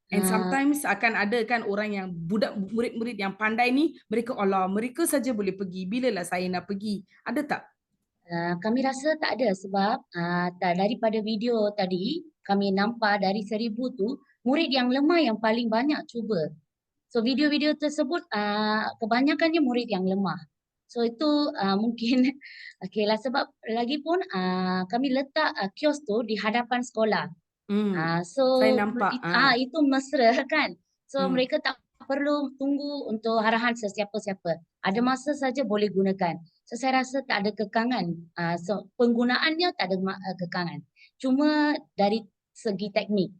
And sometimes akan ada kan orang yang murid-murid yang pandai ni, mereka saja boleh pergi, bilalah saya nak pergi. Ada tak? Kami rasa tak ada sebab daripada video tadi kami nampak dari 1,000 tu murid yang lemah yang paling banyak cuba. So video-video tersebut kebanyakannya murid yang lemah. So itu mungkin okeylah sebab lagipun kami letak kios tu di hadapan sekolah. So Saya nampak. itu mesra kan. So mereka tak perlu tunggu untuk arahan sesiapa-siapa. Ada masa saja boleh gunakan. So saya rasa tak ada kekangan. So penggunaannya tak ada kekangan. Cuma dari segi teknik.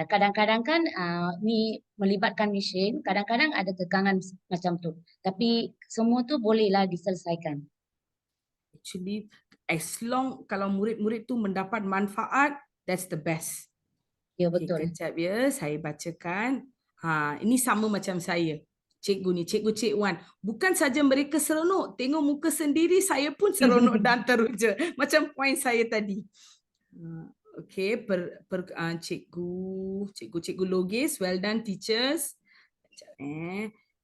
Kadang-kadang kan ni melibatkan mesin, kadang-kadang ada kekangan macam tu. Tapi semua tu bolehlah diselesaikan. Actually, as long kalau murid-murid tu mendapat manfaat, that's the best. Ya, betul. Okay, kejap ya, saya bacakan. Ini sama macam saya. Cikgu ni, cikgu Cik Wan. Bukan saja mereka seronok, tengok muka sendiri, saya pun seronok dan teruja. Macam poin saya tadi. Okey, cikgu Logis, well done teachers.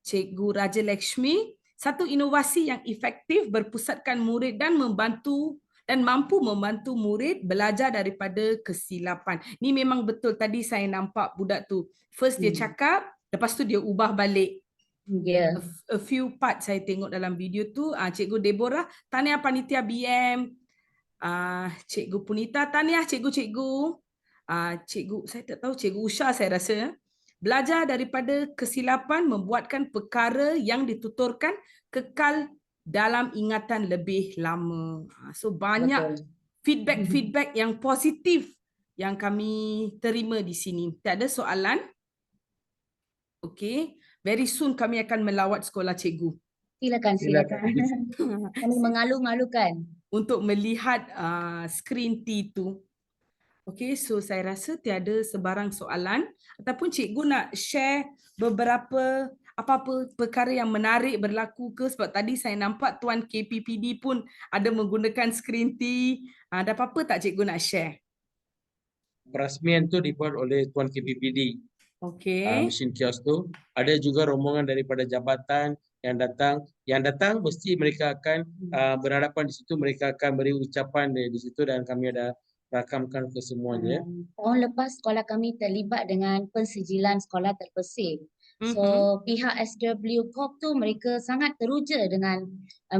Cikgu Raja Lakshmi, satu inovasi yang efektif berpusatkan murid dan mampu membantu murid belajar daripada kesilapan. Ni memang betul, tadi saya nampak budak tu. First dia cakap, lepas tu dia ubah balik. Yeah. A few part saya tengok dalam video tu. Cikgu Deborah, tahniah panitia BM. Cikgu Punita, tahniah cikgu-cikgu. Cikgu, saya tak tahu, Cikgu Usha saya rasa. Belajar daripada kesilapan membuatkan perkara yang dituturkan kekal dalam ingatan lebih lama. So banyak feedback yang positif yang kami terima di sini. Tak ada soalan? Okey. Very soon kami akan melawat sekolah cikgu. Silakan, Silakan. silakan. Kami mengalu-ngalukan. untuk melihat screen T tu. Okey, so saya rasa tiada sebarang soalan ataupun cikgu nak share beberapa apa-apa perkara yang menarik berlaku ke, sebab tadi saya nampak Tuan KPPD pun ada menggunakan screen T. Ada apa-apa tak cikgu nak share? Perasmian tu dibuat oleh Tuan KPPD. Okey. Mesin kios tu. Ada juga rombongan daripada jabatan yang datang. Yang datang mesti mereka akan berhadapan di situ, mereka akan beri ucapan di situ dan kami ada rakamkan ke semuanya. Tahun lepas sekolah kami terlibat dengan pensijilan sekolah terpesing. So pihak SW Corp tu mereka sangat teruja dengan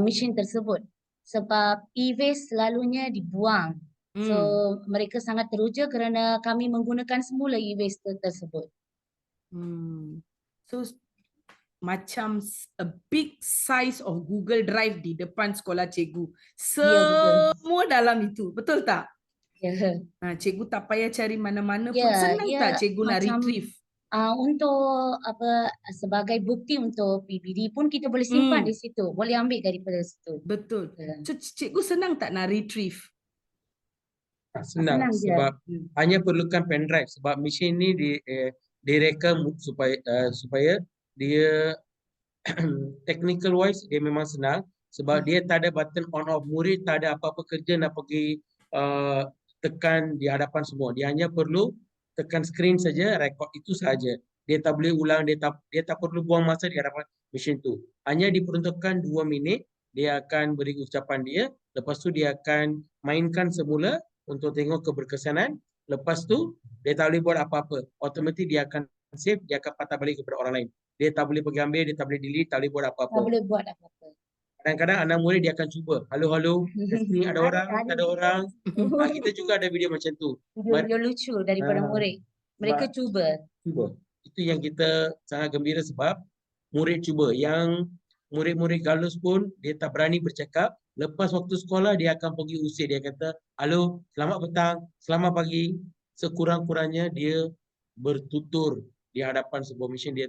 mesin tersebut sebab e-waste selalunya dibuang. So mereka sangat teruja kerana kami menggunakan semula e-waste tersebut. So macam a big size of Google Drive di depan sekolah cikgu. Ya, betul. Semua dalam itu, betul tak? Ya. Cikgu tak payah cari mana-mana pun. Ya, Senang ya, tak cikgu nak macam retrieve? Untuk sebagai bukti untuk PPD pun kita boleh simpan di situ, boleh ambil daripada situ. Betul. So cikgu senang tak nak retrieve? Senang je. sebab hanya perlukan pendrive sebab mesin ni direkam supaya dia technical wise dia memang senang sebab dia tak ada button on off. Murid tak ada apa-apa kerja nak pergi tekan di hadapan semua. Dia hanya perlu tekan screen saja, record itu saja. Dia tak boleh ulang, dia tak perlu buang masa di hadapan mesin tu. Hanya diperuntukkan 2 minit, dia akan beri ucapan dia, lepas tu dia akan mainkan semula untuk tengok keberkesanan. Lepas tu dia tak boleh buat apa-apa. Automatik dia akan save, dia akan patah balik kepada orang lain. Dia tak boleh pergi ambil, dia tak boleh delete, tak boleh buat apa-apa. Tak boleh buat apa-apa. Kadang-kadang anak murid dia akan cuba. Halo, testing, ada orang, tak ada orang. Kita juga ada video macam tu. Video lucu daripada murid. Mereka cuba. Itu yang kita sangat gembira sebab murid cuba. Yang murid-murid galus pun dia tak berani bercakap. Lepas waktu sekolah dia akan pergi usir. Dia kata, halo, selamat petang, selamat pagi. Sekurang-kurangnya dia bertutur di hadapan sebuah mesin. Dia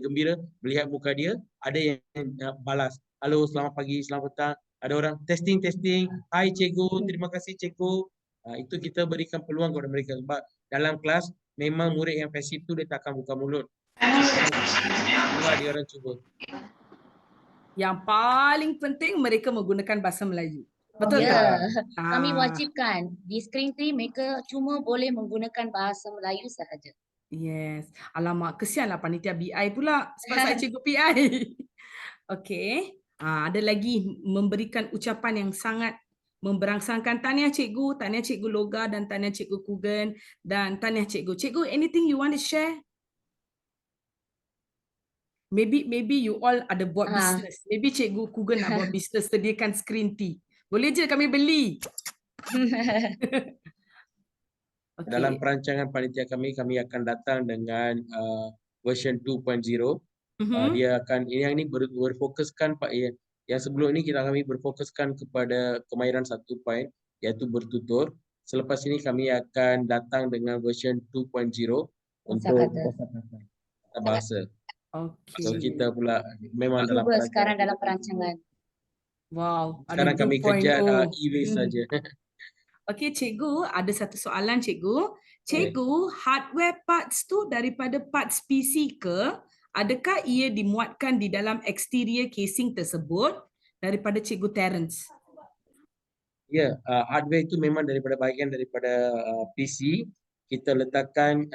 gembira melihat muka dia. Ada yang balas. Halo, selamat pagi, selamat petang. Ada orang testing. Hai cikgu, terima kasih cikgu. Itu kita berikan peluang kepada mereka sebab dalam kelas memang murid yang pasif tu dia tak akan buka mulut. Dia orang cuba. Yang paling penting mereka menggunakan bahasa Melayu. Betul tak? Kami wajibkan di screen 3 mereka cuma boleh menggunakan bahasa Melayu sahaja. Yes. Alamak, kesianlah panitia BI pula sebab saya cikgu PI. Okey. Ada lagi memberikan ucapan yang sangat memberangsangkan. Tahniah cikgu Loga dan tahniah cikgu Kugan dan tahniah cikgu. Cikgu, anything you want to share? Maybe you all ada buat business. Maybe cikgu Kugan nak buat business, sediakan screen T. Boleh je kami beli. Okay. Dalam perancangan panitia kami akan datang dengan version 2.0. Dia akan yang ini berfokuskan yang sebelum ini kami berfokuskan kepada kemahiran 1 point iaitu bertutur. Selepas ini kami akan datang dengan version 2.0 untuk bahasa. Okay. So kita pula memang dalam sekarang dalam perancangan. Wow. Sekarang kami kejar e-waste saja. Okey cikgu, ada satu soalan cikgu. Cikgu, hardware parts tu daripada parts PC ke? Adakah ia dimuatkan di dalam exterior casing tersebut daripada Cikgu Terence? Ya, hardware itu memang daripada bahagian daripada PC. Kita letakkan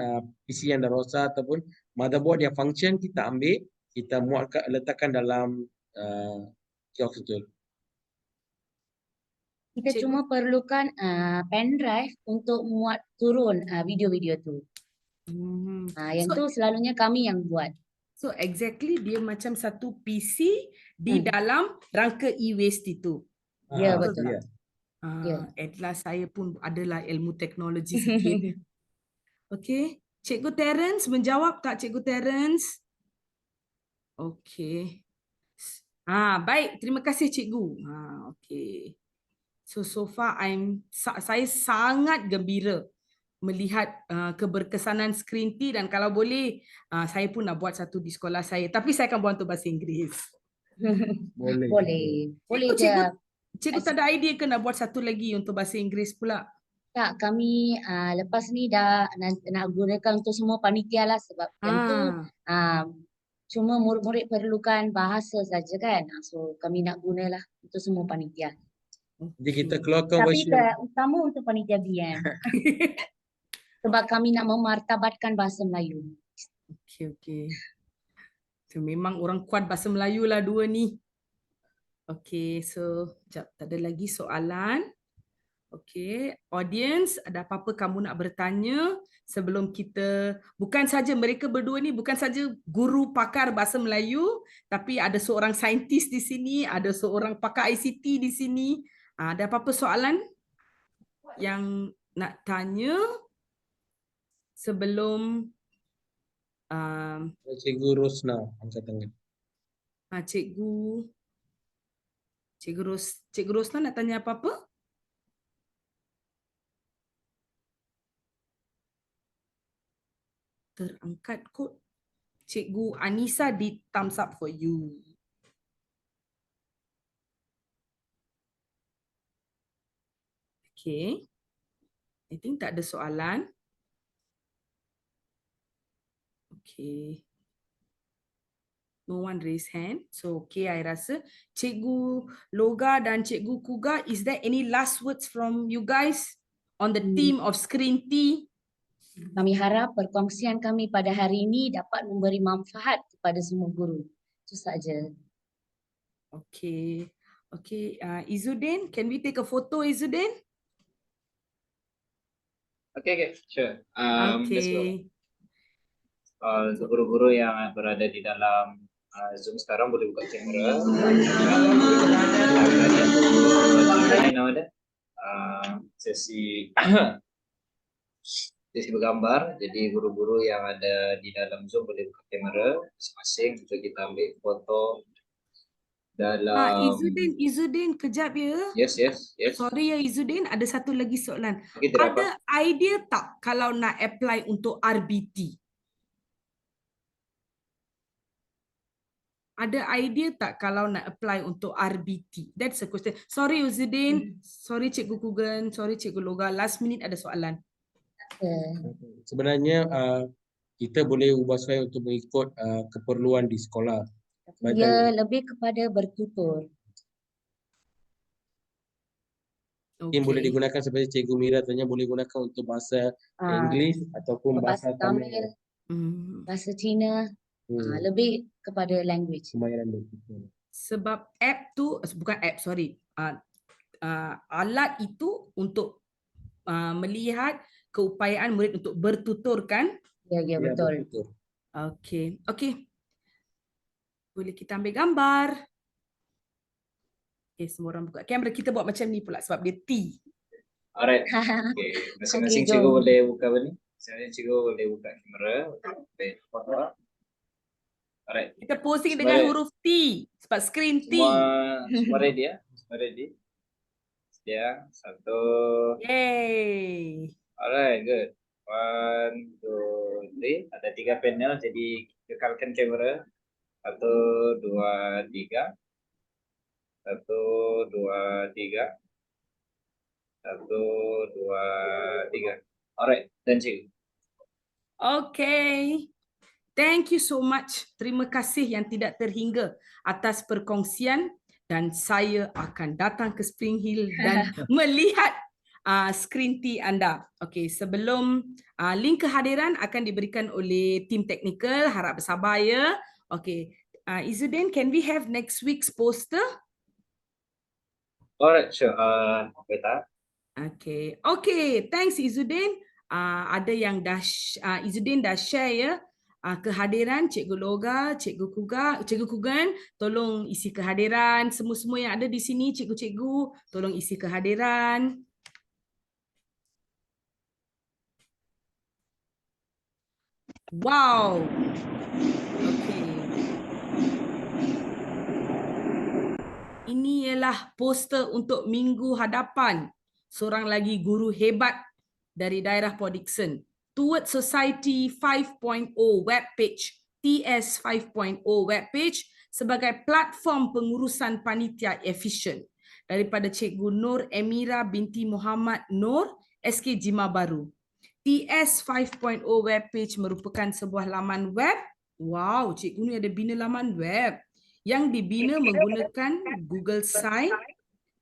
PC yang dah rosak ataupun motherboard yang function kita ambil, kita letakkan dalam kios itu. Kita cuma perlukan pendrive untuk muat turun video-video tu. Yang tu selalunya kami yang buat. So exactly dia macam satu PC di dalam rangka e-waste itu. Ya, betul. At last saya pun adalah ilmu teknologi sikit. Okey, Cikgu Terence menjawab tak Cikgu Terence? Okey. Baik, terima kasih cikgu. Okey. So far saya sangat gembira melihat keberkesanan screen T dan kalau boleh saya pun nak buat satu di sekolah saya, tapi saya akan buat untuk bahasa Inggeris. Boleh. Boleh je. Cikgu tak ada idea ke nak buat satu lagi untuk bahasa Inggeris pula? Tak, kami lepas ni dah nak gunakan untuk semua panitia lah sebab yang tu cuma murid-murid perlukan bahasa saja kan. So kami nak gunalah untuk semua panitia. Jadi kita keluarkan Tapi version. utama untuk panitia BM. Sebab kami nak memartabatkan bahasa Melayu. Okey. So, memang orang kuat bahasa Melayu lah dua ni. Okey, so sekejap, tak ada lagi soalan. Okey, audience, ada apa-apa kamu nak bertanya sebelum kita, bukan saja mereka berdua ni bukan saja guru pakar bahasa Melayu, tapi ada seorang saintis di sini, ada seorang pakar ICT di sini. Ada apa-apa soalan yang nak tanya sebelum Cikgu Rosna angkat tangan. Cikgu Rosna nak tanya apa-apa? Terangkat kot. Cikgu Anissa di thumbs up for you. Okay. I think tak ada soalan. Okay. No one raise hand. So, okay, I rasa. Cikgu Loga dan Cikgu Kuga, is there any last words from you guys on the theme of Screen T? Kami harap perkongsian kami pada hari ini dapat memberi manfaat kepada semua guru. Itu saja. Okay. Okay, Izzuddin, can we take a photo, Izzuddin? Okay, sure. Let's go. Okay. Untuk guru-guru yang berada di dalam Zoom sekarang boleh buka kamera. Nama dia sesi bergambar. Jadi guru-guru yang ada di dalam Zoom boleh buka kamera masing-masing untuk kita ambil foto dalam. Izzuddin, kejap ya. Yes. Sorry ya Izzuddin, ada satu lagi soalan. Okay, ada idea tak kalau nak apply untuk RBT? Ada idea tak kalau nak apply untuk RBT? That's a question. Sorry Izzuddin, sorry Cikgu Kugan, sorry Cikgu Loga. Last minute ada soalan. Sebenarnya kita boleh ubah supaya untuk mengikut keperluan di sekolah. Dia lebih kepada bertutur. Mungkin boleh digunakan seperti Cikgu Mira tanya, boleh gunakan untuk bahasa Inggeris ataupun bahasa Tamil. Bahasa Cina. Lebih kepada language. Sebab alat itu untuk melihat keupayaan murid untuk bertutur kan? Ya, betul. Okay. Boleh kita ambil gambar. Okay, semua orang buka kamera. Kita buat macam ni pula sebab dia T. Alright. Okay. Masing-masing cikgu boleh buka apa ni? Masing-masing cikgu boleh buka kamera. Alright. Kita posting dengan huruf T sebab screen T. Semua ready ya? Semua ready? Sedia? Satu. Yay. Alright, good. 1, 2, 3. Ada 3 panel, jadi kekalkan kamera. 1, 2, 3. 1, 2, 3. 1, 2, 3. Alright, dan cikgu. Okay. Thank you so much. Terima kasih yang tidak terhingga atas perkongsian dan saya akan datang ke Spring Hill dan melihat screen T anda. Okey, sebelum link kehadiran akan diberikan oleh tim teknikal, harap bersabar ya. Okey, Izzuddin, can we have next week's poster? Alright, sure. Okay, thanks Izzuddin. Ada yang dah Izzuddin dah share ya. Kehadiran Cikgu Loga, Cikgu Kugan, tolong isi kehadiran. Semua-semua yang ada di sini, cikgu-cikgu, tolong isi kehadiran. Wow. Okay. Ini ialah poster untuk minggu hadapan. Seorang lagi guru hebat dari daerah Port Dickson. Towards Society 5.0 webpage, TS 5.0 webpage, sebagai platform pengurusan panitia efisien daripada Cikgu Nur Emira binti Muhammad Nur, SK Jimah Baru. TS 5.0 webpage merupakan sebuah laman web. Wow, cikgu ni ada bina laman web yang dibina menggunakan Google Site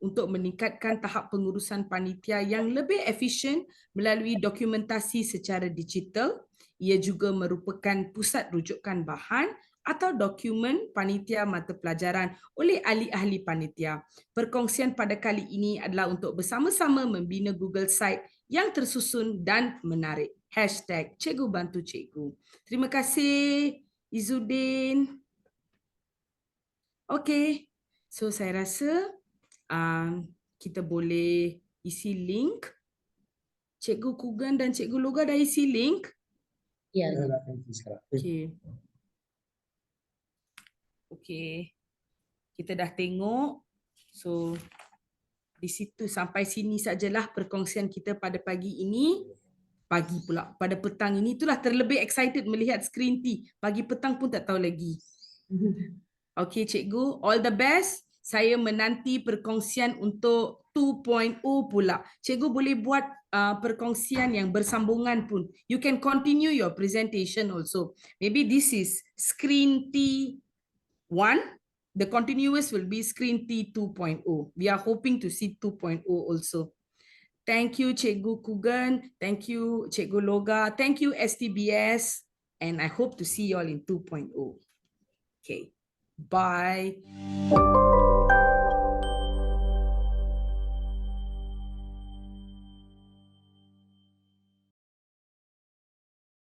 untuk meningkatkan tahap pengurusan panitia yang lebih efisien melalui dokumentasi secara digital. Ia juga merupakan pusat rujukan bahan atau dokumen panitia mata pelajaran oleh ahli-ahli panitia. Perkongsian pada kali ini adalah untuk bersama-sama membina Google Site yang tersusun dan menarik. #Cikgu Bantu Cikgu. Terima kasih Izzuddin. Okey, so saya rasa kita boleh isi link. Cikgu Kugan dan Cikgu Loga dah isi link? Ya. Okey. Okey. Kita dah tengok. So di situ sampai sini sajalah perkongsian kita pada pagi ini. Pagi pula, pada petang ini itulah terlebih excited melihat skrin T. Pagi petang pun tak tahu lagi. Okey cikgu, all the best. Saya menanti perkongsian untuk 2.0 pula. Cikgu boleh buat perkongsian yang bersambungan pun. You can continue your presentation also. Maybe this is screen T1. The continuous will be screen T 2.0. We are hoping to see 2.0 also. Thank you Cikgu Kugan. Thank you Cikgu Loga. Thank you STBS. And I hope to see you all in 2.0. Okay. Bye.